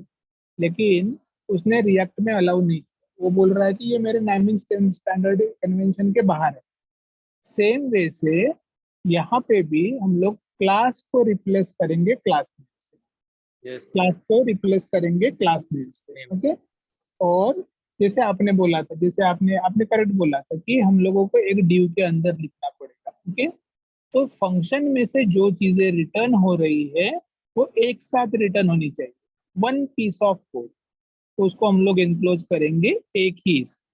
लेकिन उसने रिएक्ट में अलाउ नहीं किया। वो बोल रहा है कि ये मेरे नेमिंग स्टैंडर्ड कन्वेंशन के बाहर है। सेम वे से यहाँ पे भी हम लोग क्लास को रिप्लेस करेंगे क्लास नेम से, यस क्लास सर। को रिप्लेस करेंगे क्लास नेम से, नेम। ओके। और जैसे आपने बोला था, जैसे आपने आपने करेक्ट बोला था कि हम लोगों को एक ड्यू के अंदर लिखना पड़ेगा, ओके। तो फंक्शन में से जो चीजें रिटर्न हो रही है, वो एक साथ रिटर्न होनी चाहिए, वन पीस ऑफ कोड। तो उसको हम लोग एनक्लोज करेंगे एक ही इसमें,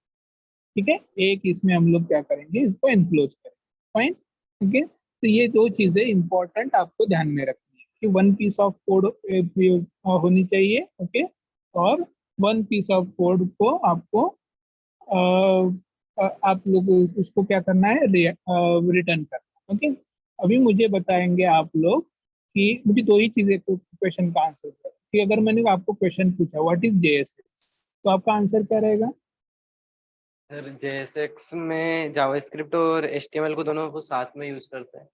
ठीक है, एक इसमें हम लोग क्या करेंगे, इसको एनक्लोज करेंगे, फाइन, ओके। तो ये दो चीजें इंपॉर्टेंट आपको ध्यान में रखनी है कि वन पीस ऑफ कोड होनी चाहिए, ओके। और वन पीस ऑफ कोड को आपको आप लोग उसको क्या करना है, रिटर्न करना, ओके। अभी मुझे बताएंगे आप लोग कि मुझे दो ही चीजें क्वेश्चन का आंसर है कि अगर मैंने आपको क्वेश्चन पूछा व्हाट इज JSX, तो आपका आंसर क्या रहेगा? सर JSX में जावास्क्रिप्ट और HTML को दोनों को साथ में यूज करते हैं।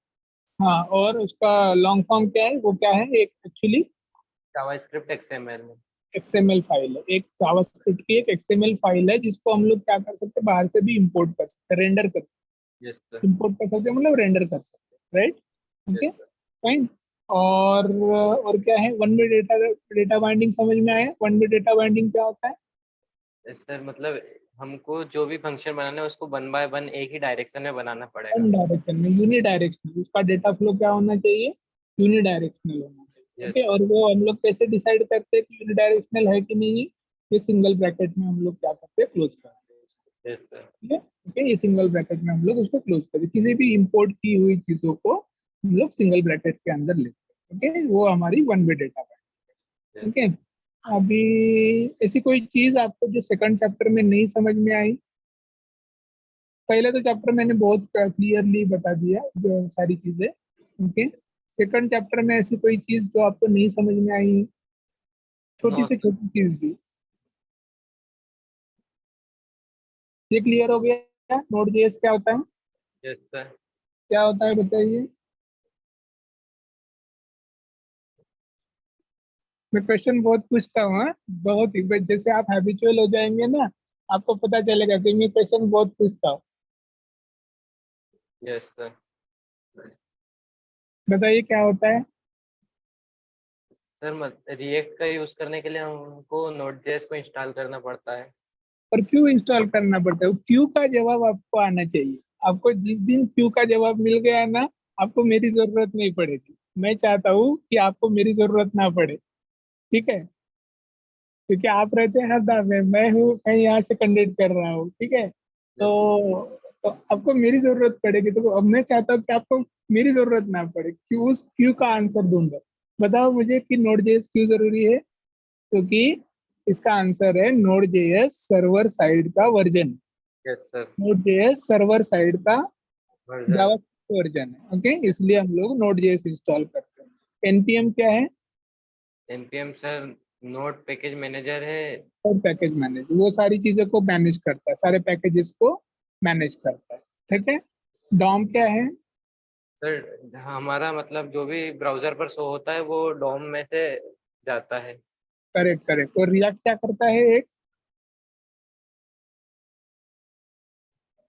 हाँ, और उसका लॉन्ग फॉर्म क्या है, वो क्या है? एक एक्चुअली जावास्क्रिप्ट XML में। XML फाइल है, एक जावास्क्रिप्ट की एक XML फाइल है, जिसको हम लोग क्या कर सकते हैं, बाहर से भी इंपोर्ट कर सकते हैं, रेंडर कर सकते यस सर। हैं, इंपोर्ट कर सकते हैं मतलब रेंडर कर सकते हैं, right? Yes okay, sir. Fine. और क्या है, one way data data binding समझ में आया? वन वे डेटा बाइंडिंग क्या होता है? यस सर मतलब हमको जो भी फंक्शन बनाना है उसको वन बाय वन एक ही डायरेक्शन में बनाना पड़ेगा। वन डायरेक्शन में, यूनिडायरेक्शनल, उसका डेटा फ्लो क्या होना चाहिए? यूनिडायरेक्शनल होना चाहिए, यस ओके। और वो हम लोग कैसे डिसाइड करते हैं कि यूनिडायरेक्शनल है कि नहीं? ये सिंगल ब्रैकेट में हम लोग क्या करते हैं, क्लोज करते हैं, यस सर। ठीक है, ओके। ये सिंगल ब्रैकेट में हम लोग उसको क्लोज करते हैं, किसी भी इंपोर्ट की हुई चीजों को हम लोग सिंगल ब्रैकेट के अंदर लेते हैं, ओके। वो हमारी वन वे डेटा है, यस। ओके। अभी ऐसी कोई चीज आपको जो सेकंड चैप्टर में नहीं समझ में आई? पहले तो चैप्टर मैंने बहुत क्लियरली बता दिया जो सारी चीजें, ओके। सेकंड चैप्टर में ऐसी कोई चीज जो आपको नहीं समझ में आई, छोटी नो से सर। छोटी चीज भी? ये क्लियर हो गया? नोड जेएस क्या होता है? Yes sir. क्या होता है बताइए? मैं क्वेश्चन बहुत पूछता हूँ, हाँ? बहुत ही, बस जैसे आप हैबिचुअल हो जाएंगे ना, आपको पता चलेगा कि मैं क्वेश्चन बहुत पूछता हूँ। Yes sir. बताइए क्या होता है? सर मत रिएक्ट का यूज करने के लिए हमको नोड.js को इंस्टॉल करना पड़ता है। और क्यों इंस्टॉल करना पड़ता है? क्यों का जवाब आपको आना चाहिए। आपको जिस दिन क्यों का जवाब मिल गया ना, आपको मेरी जरूरत नहीं पड़ेगी। मैं चाहता हूँ कि आपको मेरी जरूरत ना पड़े, ठीक है, क्योंकि आप रहते हैं हरदा में, मैं हूँ, मैं यहाँ से कंडक्ट कर रहा हूँ, ठीक है। Yes sir. तो आपको मेरी जरूरत पड़ेगी, तो अब मैं चाहता हूँ कि आपको मेरी जरूरत ना पड़े, क्यों, उस क्यों का आंसर दूंगा। बताओ मुझे कि नोड जेएस क्यों जरूरी है? क्योंकि इसका आंसर है नोड जेएस सर्वर साइड का version, yes sir. Node JS server side का वर्जन। जावा वर्जन है। ओके, इसलिए हम लोग Node.js इंस्टॉल करते हैं। npm क्या है? npm sir node package manager है। और पैकेज मैनेज, वो सारी चीजें को मैनेज करता है, सारे पैकेजेस को मैनेज करता है। ठीक है। डॉम क्या है? सर हमारा मतलब जो भी ब्राउजर पर शो होता है वो डोम में से जाता है। Correct correct. और रिएक्ट क्या करता है? एक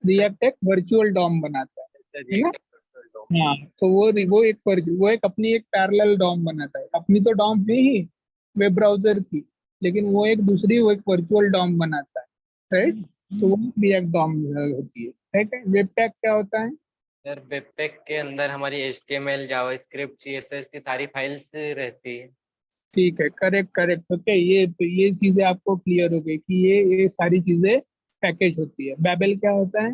रिएक्ट एक वर्चुअल डॉम बनाता है ना? डोम। हाँ, तो वो एक अपनी एक पैरेलल डॉम बनाता है। अपनी तो डॉम है ही वेब ब्राउजर की, लेकिन वो एक दूसरी वो एक वर्चुअल डॉम बनाता है। राइट। तो वो रिएक्ट डॉम होती है। ठीक है। वेब पैक क्या होता है? सर वेबपैक के अंदर हमारी HTML जावास्क्रिप्ट CSS की सारी फाइल्स रहती है। ठीक है, करेक्ट करेक्ट। ओके, ये चीजें आपको क्लियर हो गई कि ये सारी चीजें पैकेज होती है। बैबल क्या होता है?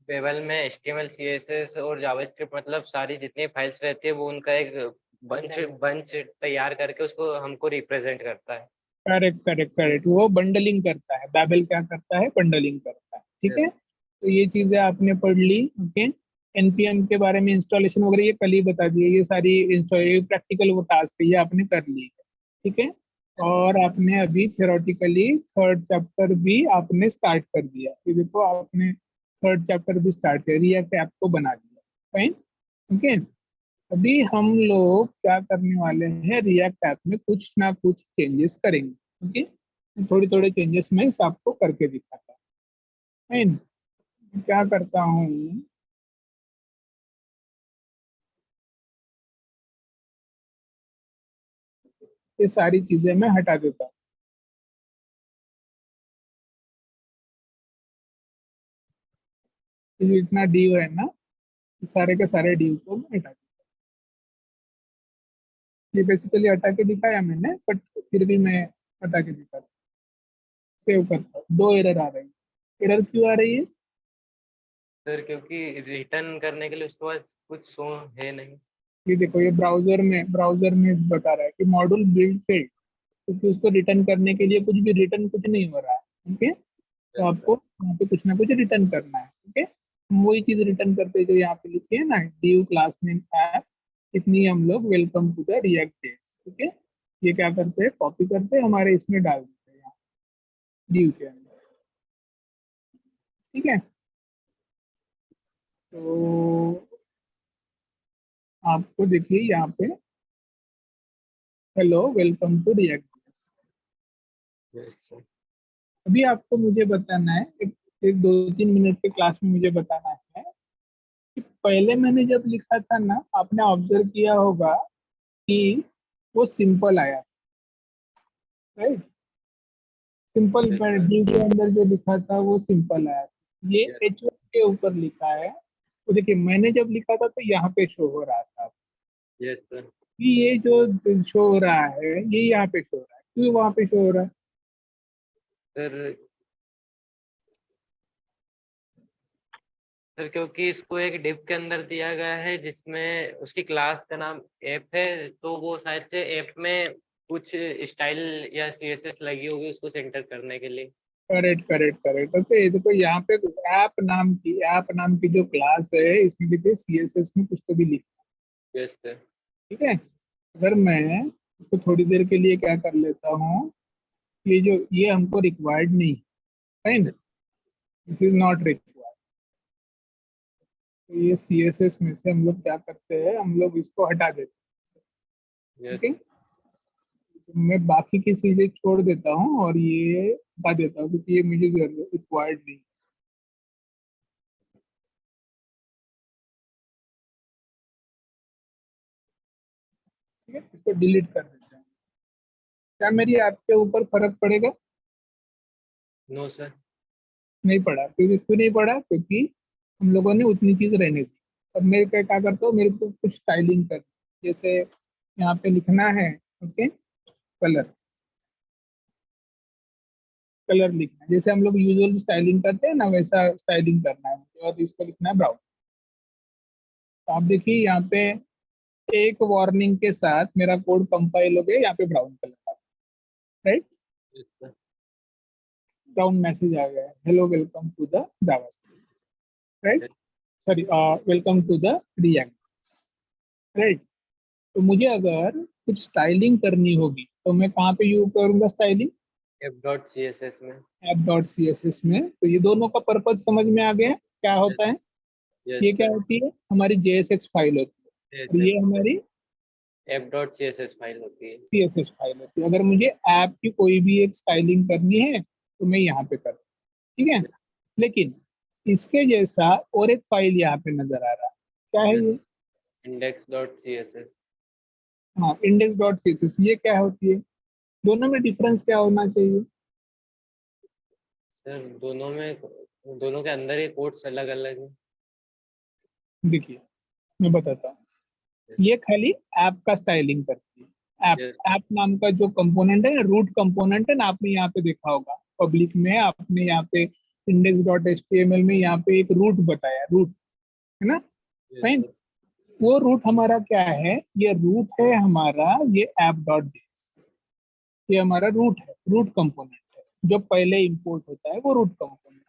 बेबल में HTML CSS और जावास्क्रिप्ट मतलब सारी जितनी फाइल्स रहती है वो उनका एक बंच बंच तैयार करके उसको हमको रिप्रेजेंट करता है। करेक्ट करेक्ट करेक्ट, वो बंडलिंग करता है। बैबल क्या करता है? बंडलिंग करता है। ठीक Yes. है। तो ये चीजें आपने पढ़ ली। ओके। एनपीएम के बारे में इंस्टॉलेशन वगैरह ये कल ही बता दिए। ये सारी इंस्टॉल प्रैक्टिकल वो टास्क है, ये आपने कर ली है। ठीक है। और आपने अभी थियोरेटिकली थर्ड चैप्टर भी आपने स्टार्ट कर दिया। ये देखो, आपने थर्ड चैप्टर भी स्टार्ट किया, रिएक्ट ऐप को बना दिया। फाइन। ओके। अभी हम लोग क्या करने वाले हैं, रिएक्ट ऐप में कुछ ना कुछ चेंजेस करेंगे। ओके। थोड़ी थोड़े चेंजेस मैं इस आपको करके दिखाता हूँ। फाइन। क्या करता हूँ, ये सारी चीजें मैं हटा देता हूँ। ये जो इतना डी है ना, ये सारे के सारे डी को मैं हटा देता हूँ। ये बेसिकली हटा के दिखाया मैंने, बट फिर भी मैं हटा के दिखाता हूँ। सेव करता हूँ। दो एरर आ रही है। एरर क्यों आ रही है? सर क्योंकि रिटर्न करने के लिए उसके पास कुछ शो है नहीं। ये देखो, ये ब्राउजर में बता रहा है कि मॉड्यूल बिल्ड फेल्ड, क्योंकि उसको रिटर्न करने के लिए कुछ भी रिटर्न कुछ नहीं हो रहा है। ओके। तो आपको यहाँ पे कुछ ना कुछ रिटर्न करना है। ओके। हम वही चीज रिटर्न करते हैं जो यहाँ पे लिखी है ना, ड्यू क्लास नेम ऐप। इतनी हम लोग welcome to the React days. Okay. ये क्या करते हैं, कॉपी करते हैं, हमारे इसमें डाल देते हैं यहाँ ड्यू के अंदर। ठीक है। तो आपको देखिए यहाँ पे, hello welcome to React days. Yes, sir. अभी आपको मुझे बताना है, एक 2-3 मिनट के क्लास में मुझे बताना है कि पहले मैंने जब लिखा था ना, आपने ऑब्जर्व किया होगा कि वो सिंपल आया। Right. Simple Yes, sir. D के अंदर जो लिखा था वो सिंपल आया। ये Yes, H1 के ऊपर लिखा है। तो देखिए, मैंने जब लिखा था तो यहाँ पे शो हो रहा था yes, sir. कि ये जो शो हो रहा है ये यहाँ पे शो हो रहा है। क्यों वहां पे शो हो रहा है? सर सर क्योंकि इसको एक डिव के अंदर दिया गया है जिसमें उसकी क्लास का नाम ऐप है तो वो शायद से ऐप में कुछ स्टाइल या CSS लगी होगी उसको सेंटर करने के लिए। Correct correct correct. ओके, ये देखो यहाँ पे ऐप नाम की जो क्लास है, इसमें देखिए सीएसएस में कुछ तो भी लिखा यस सर। है। ठीक है। अगर मैं इसको थोड़ी देर के लिए क्या कर लेता हूँ, ये हमको रिक्वायर्ड नहीं है। This is not required. तो ये सीएसएस में से हम लोग क्या करते हैं, हम लोग इसको हटा देते हैं। यस ठीक है। तो मैं बाकी की चीजें छोड़ देता हूँ और ये हटा देता हूँ क्योंकि ये मुझे रिक्वायर्ड नहीं। ठीक है, इसको डिलीट कर देते हैं। क्या मेरी आपके ऊपर फर्क पड़ेगा? No sir. नहीं पड़ा। क्यों नहीं पड़ा? क्योंकि हम लोगों ने उतनी चीज रहने दी। अब मैं क्या करता हूँ, मेरे को कुछ स्टाइलिंग कर, जैसे यहाँ पे लिखना है। ओके। कलर, कलर लिखना है जैसे हम लोग यूजुअल स्टाइलिंग करते हैं ना, वैसा स्टाइलिंग करना है मुझे, और इसको लिखना है ब्राउन। तो आप देखिए यहाँ पे एक वार्निंग के साथ मेरा कोड कंपाइल हो गया, यहाँ पे ब्राउन कलर का। Right. Yes sir. Brown message आ गया, hello welcome to the JavaScript. Right. Sorry, welcome to the React, right. तो मुझे अगर कुछ स्टाइलिंग करनी होगी तो मैं कहाँ पे यूज करूंगा स्टाइलिंग? app.css में। App dot C S S में। तो ये दोनों का पर्पज समझ में आ गया क्या होता है? यस ये क्या सर। होती है? हमारी JSX फाइल होती है, और ये हमारी app.css फाइल होती है। CSS फाइल होती है। अगर मुझे ऐप की कोई भी एक स्टाइलिंग करनी है तो मैं यहाँ पे करूँ, ठीक है। लेकिन इसके जैसा और एक फाइल यहाँ पे नजर आ रहा है, क्या है ये? index.css। हाँ, index dot C S S. ये क्या होती है? दोनों में डिफरेंस क्या होना चाहिए? सर दोनों के अंदर ही कोड्स अलग अलग है। देखिए, मैं बताता हूँ। ये खाली ऐप का स्टाइलिंग करती है। App yes. ऐप नाम का जो कंपोनेंट है, रूट कंपोनेंट है ना, आपने यहाँ पे देखा होगा पब्लिक में, आपने यहाँ पे index dot H T M L में यहाँ पे एक रूट बताया, रूट, है ना? Yes fine. सर। वो रूट हमारा क्या है? ये रूट है हमारा, ये ऐप डॉट जेएस, ये हमारा रूट है, रूट कंपोनेंट है। जो पहले इंपोर्ट होता है वो रूट कंपोनेंट।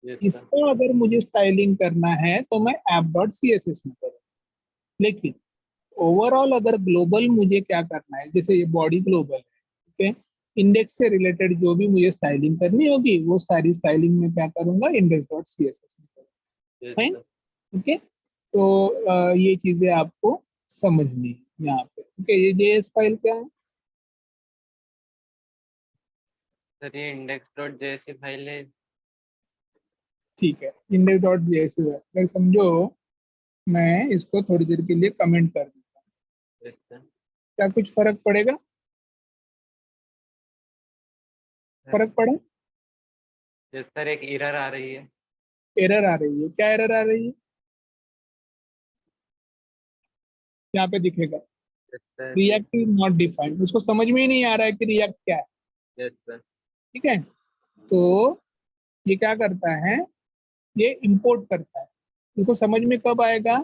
Yes sir. इसका अगर मुझे स्टाइलिंग करना है तो मैं app dot C S S में करूँ। लेकिन ओवरऑल अगर ग्लोबल मुझे क्या करना है, जैसे ये बॉडी ग्लोबल है, ठीक है, इंडेक्स से रिलेटेड जो भी मुझे स्टाइलिंग करनी होगी वो सारी स्टाइलिंग में क्या करूंगा, index dot C S S में करूंगा। Yes fine. सर। ओके। तो ये चीजें आपको समझनी है यहाँ पे। ओके, ये जेएस फाइल क्या है? सर ये index.js फाइल है। ठीक है, इंडेक्स डॉट जेएस है। अगर समझो मैं इसको थोड़ी देर के लिए कमेंट कर देता हूँ, यस सर। क्या कुछ फर्क पड़ेगा? फर्क पड़ा? यस सर, एक एरर आ रही है। एरर आ रही है? क्या एरर आ रही है? यहाँ पे दिखेगा yes sir. React is not defined. उसको समझ में ही नहीं आ रहा है कि रिएक्ट क्या है। Yes sir. ठीक है। तो ये क्या करता है, ये इंपोर्ट करता है। उसको समझ में कब आएगा?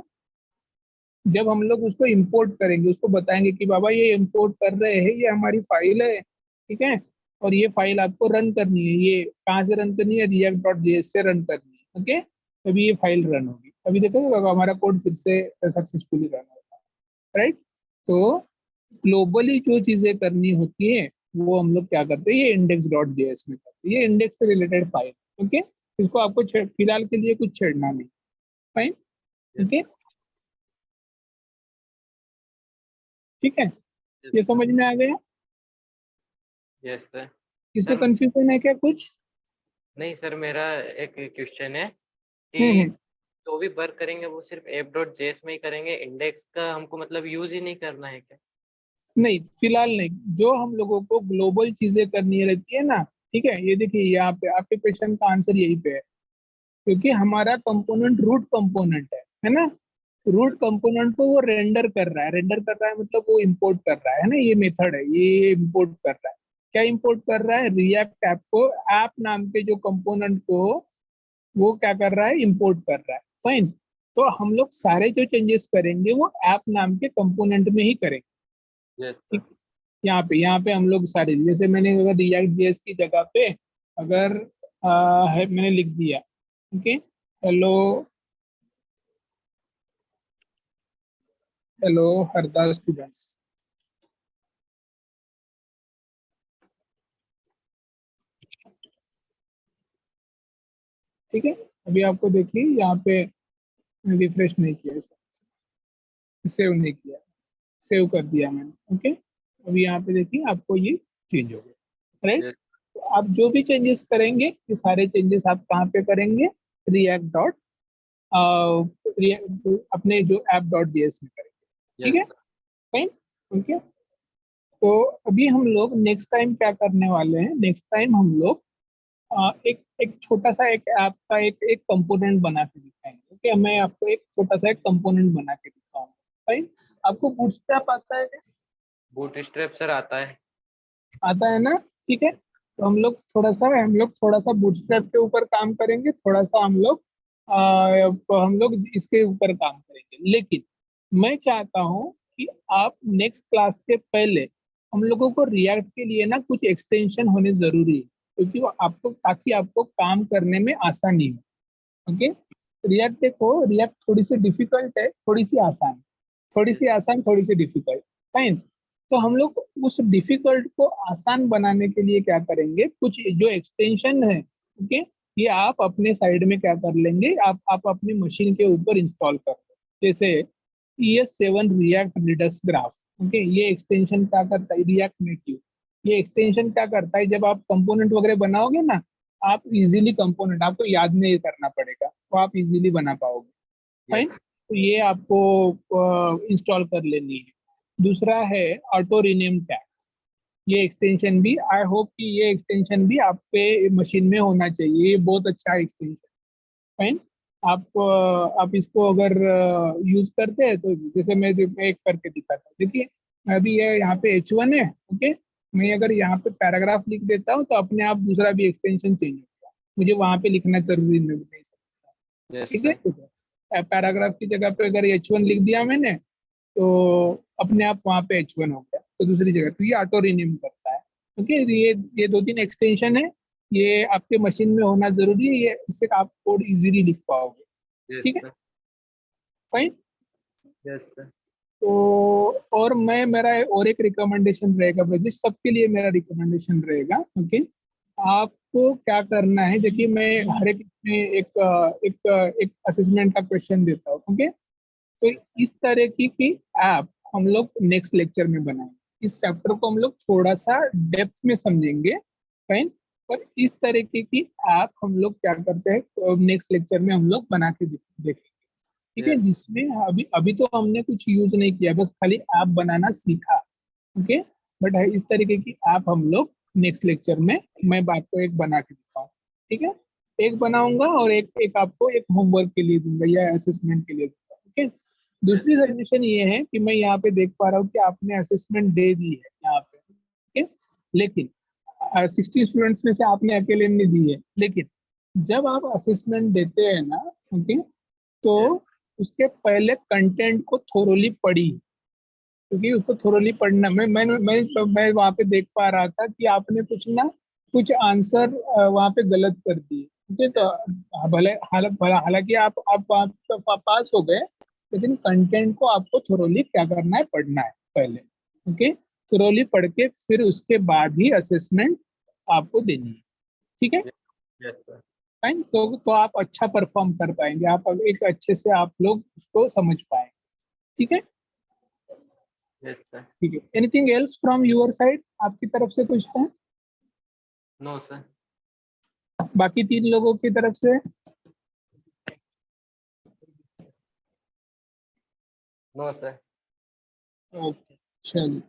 जब हम लोग उसको इंपोर्ट करेंगे, उसको बताएंगे कि बाबा ये इंपोर्ट कर रहे हैं, ये हमारी फाइल है, ठीक है, और ये फाइल आपको रन करनी है। ये कहाँ से रन करनी है? रिएक्ट डॉट जेएस से रन करनी है। ओके, तभी ये फाइल रन होगी। अभी देखो हमारा कोड फिर से सक्सेसफुली रन होगा, राइट। तो ग्लोबली जो चीजें करनी होती है वो हम लोग क्या करते हैं, ये इंडेक्स डॉट जेएस में करते हैं। ये इंडेक्स से रिलेटेड फाइल। ओके, इसको आपको फिलहाल के लिए कुछ छेड़ना नहीं। फाइन। Yes okay, sir. ठीक है, यस ये सर। समझ में आ गया? Yes sir. इसमें सर कंफ्यूजन है क्या कुछ? नहीं सर, मेरा एक क्वेश्चन है कि हम्म। जो भी वर्क करेंगे वो सिर्फ app.js में ही करेंगे, इंडेक्स का हमको मतलब यूज ही नहीं करना है क्या? नहीं, फिलहाल नहीं। जो हम लोगों को ग्लोबल चीजें करनी रहती है ना, ठीक है, ये देखिए यहाँ पे आपके क्वेश्चन का आंसर यही पे है। क्योंकि हमारा कंपोनेंट रूट कंपोनेंट है ना। रूट कंपोनेंट को वो रेंडर कर रहा है। रेंडर कर रहा है मतलब वो इंपोर्ट कर रहा है ना, ये मेथड है, ये इंपोर्ट कर रहा है। क्या इंपोर्ट कर रहा है? रिएक्ट ऐप को, ऐप नाम के जो कंपोनेंट को वो क्या कर रहा है, इंपोर्ट कर रहा है। फाइन। तो हम लोग सारे जो चेंजेस करेंगे वो ऐप नाम के कंपोनेंट में ही करेंगे। Yes sir. ठीक। यहाँ पे हम लोग सारे, जैसे मैंने अगर रिएक्ट जेएस की जगह पे अगर मैंने लिख दिया, okay, hello, hello Harda students, ठीक है। अभी आपको देखिए यहाँ पे रिफ्रेश नहीं किया, सेव नहीं किया, सेव कर दिया मैंने। ओके, अभी यहाँ पे देखिए आपको ये चेंज हो गया, राइट। यस। तो आप जो भी चेंजेस करेंगे ये सारे चेंजेस आप कहाँ पे करेंगे? रिएक्ट डॉट अपने जो ऐप डॉट जेएस में करेंगे। ठीक यस है, सर। फाइन। ओके। तो अभी हम लोग नेक्स्ट टाइम क्या करने वाले हैं? नेक्स्ट टाइम हम लोग एक एक छोटा सा एक ऐप का एक एक कंपोनेंट बना के दिखाएंगे। ओके, मैं आपको एक छोटा सा एक कंपोनेंट बना के दिखाऊंगा। फाइन। आपको बूटस्ट्रैप आता है क्या? बूटस्ट्रैप सर आता है। आता है ना? ठीक है, तो हम लोग थोड़ा सा बूटस्ट्रैप के ऊपर काम करेंगे, थोड़ा सा हम लोग इसके ऊपर काम करेंगे। लेकिन मैं चाहता हूँ कि आप नेक्स्ट क्लास के पहले हम लोगों को रिएक्ट के लिए ना कुछ एक्सटेंशन होने जरूरी है, क्योंकि वो आपको, ताकि आपको काम करने में आसानी हो। ओके, रिएक्ट देखो, रिएक्ट थोड़ी सी डिफिकल्ट है, थोड़ी सी आसान, थोड़ी सी आसान, थोड़ी सी डिफिकल्ट, फाइन। तो हम लोग उस डिफिकल्ट को आसान बनाने के लिए क्या करेंगे, कुछ जो एक्सटेंशन है, ओके, ये आप अपने साइड में क्या कर लेंगे, आप अपनी मशीन के ऊपर इंस्टॉल कर लो। जैसे ES7 react Redux graph, okay, ये एक्सटेंशन क्या करता है, रिएक्ट नेटिव, ये एक्सटेंशन क्या करता है, जब आप कंपोनेंट वगैरह बनाओगे ना, आप इजीली कंपोनेंट, आपको याद नहीं करना पड़ेगा, तो आप इजीली बना पाओगे, फाइन। तो ये आपको इंस्टॉल कर लेनी है। दूसरा है ऑटो रीनेम टैग, ये एक्सटेंशन भी, आई होप कि ये एक्सटेंशन भी आपके मशीन में होना चाहिए, ये बहुत अच्छा एक्सटेंशन, फाइन। आप इसको अगर यूज करते हैं तो जैसे मैं एक करके दिखाता हूँ, देखिए अभी ये यहाँ पे H1 है, ओके, मैं अगर यहाँ पे पैराग्राफ लिख देता हूँ तो अपने आप दूसरा भी एक्सटेंशन चेंज होगा, मुझे वहां पे लिखना जरूरी नहीं सकता, यस ठीक सर। है। पैराग्राफ की जगह पे अगर H1 लिख दिया मैंने, तो अपने आप वहां पे H1 हो गया, तो दूसरी जगह तो ये ऑटो रिनेम करता है, ओके। ये दो तीन एक्सटेंशन है, ये आपके मशीन में होना जरूरी है, ये इससे आप कोड इजीली लिख पाओगे, यस ठीक है, सर। फाइन। Yes sir. तो और मैं मेरा और एक रिकमेंडेशन रहेगा ब्रजेश, सबके लिए मेरा रिकमेंडेशन रहेगा, ओके। आपको क्या करना है, देखिए मैं हर एक में एक असेसमेंट का क्वेश्चन देता हूँ, ओके। तो इस तरह की ऐप हम लोग नेक्स्ट लेक्चर में बनाएंगे, इस चैप्टर को हम लोग थोड़ा सा डेप्थ में समझेंगे, फाइन। पर इस तरीके की ऐप हम लोग क्या करते हैं, नेक्स्ट लेक्चर में हम लोग बना के देखेंगे, ठीक है, यस। जिसमें अभी अभी तो हमने कुछ यूज नहीं किया, बस खाली ऐप बनाना सीखा, ओके। बट इस तरीके की ऐप हम लोग नेक्स्ट लेक्चर में मैं आपको एक बना के दिखाऊँ, ठीक है, एक बनाऊंगा और एक एक आपको एक होमवर्क के लिए दूंगा या असेसमेंट के लिए दूंगा, ओके। दूसरी सजेशन ये है कि मैं यहाँ पे देख पा रहा हूँ कि आपने असेसमेंट दे दी है यहाँ पे, ठीक है, लेकिन 60 स्टूडेंट्स में से आपने अकेले नहीं दी है, लेकिन जब आप असेसमेंट देते हैं ना, ओके, तो उसके पहले कंटेंट को थोरोली पढ़ी, क्योंकि उसको थोरोली पढ़ना, मैं वहाँ पे देख पा रहा था कि आपने कुछ आंसर वहाँ पे गलत कर दिए, ठीक है। तो हालांकि आप वहाँ पे पास हो गए, लेकिन कंटेंट को आपको थोरोली क्या करना है, पढ़ना है पहले, ओके। थोरोली पढ़ के फिर उसके बाद ही असेसमेंट आपको देनी है, ठीक है, यस सर। फाइन। तो आप अच्छा परफॉर्म कर पाएंगे, आप एक अच्छे से आप लोग उसको समझ पाएंगे, ठीक है, यस सर। ठीक है। Anything else from your side, आपकी तरफ से कुछ है, नो सर। बाकी तीन लोगों की तरफ से? No sir. ओके, चलिए।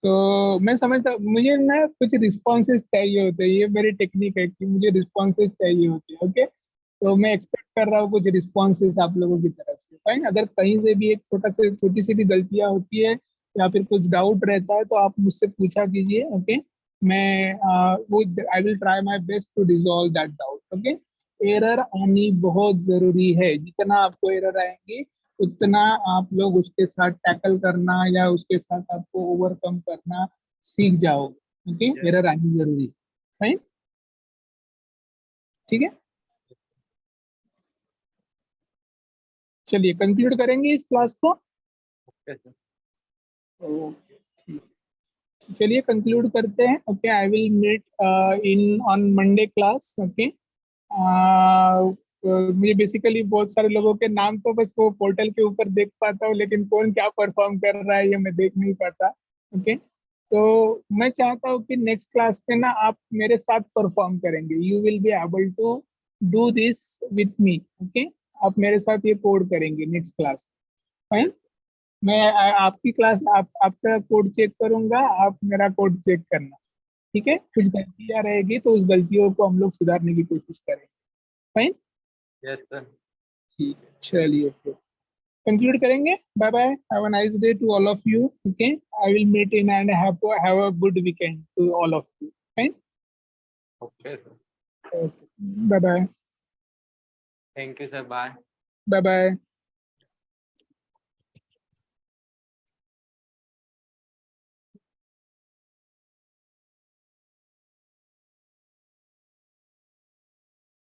तो मैं समझता, मुझे ना कुछ रिस्पॉन्सेज चाहिए होते हैं, ये मेरी टेक्निक है कि मुझे रिस्पॉन्सेज चाहिए होते हैं, ओके। तो मैं एक्सपेक्ट कर रहा हूँ कुछ रिस्पॉन्सेज आप लोगों की तरफ से, फाइन। अगर कहीं से भी एक छोटी सी भी गलतियां होती है या फिर कुछ डाउट रहता है तो आप मुझसे पूछा कीजिए, ओके। मैं वो I will try my best to dissolve that doubt, okay. Error आनी बहुत जरूरी है, जितना आपको एरर आएंगी उतना आप लोग उसके साथ टैकल करना या उसके साथ आपको ओवरकम करना सीख जाओगे, ओके। यस। एरर आनी जरूरी है, फाइन, ठीक है। चलिए कंक्लूड करेंगे इस क्लास को, ओके सर। ओके। चलिए कंक्लूड करते हैं, okay. I will meet in on Monday class, okay. मुझे बेसिकली बहुत सारे लोगों के नाम तो बस वो पोर्टल के ऊपर देख पाता हूँ, लेकिन कौन क्या परफॉर्म कर रहा है ये मैं देख नहीं पाता, ओके। तो मैं चाहता हूँ कि नेक्स्ट क्लास में ना आप मेरे साथ परफॉर्म करेंगे, you will be able to do this with me, okay. आप मेरे साथ ये कोड करेंगे नेक्स्ट क्लास, यस। फाइन। मैं आपकी क्लास आपका कोड चेक करूंगा, आप मेरा कोड चेक करना, ठीक है। कुछ गलतियां रहेगी तो उस गलतियों को हम लोग सुधारने की कोशिश करेंगे, फाइन, यस सर। ठीक है। चलिए फिर कंक्लूड करेंगे, bye bye, have a nice day to all of you, okay. I will meet in and have a good weekend to all of you, fine, okay sir. Okay, bye bye, thank you sir. Bye. Bye bye.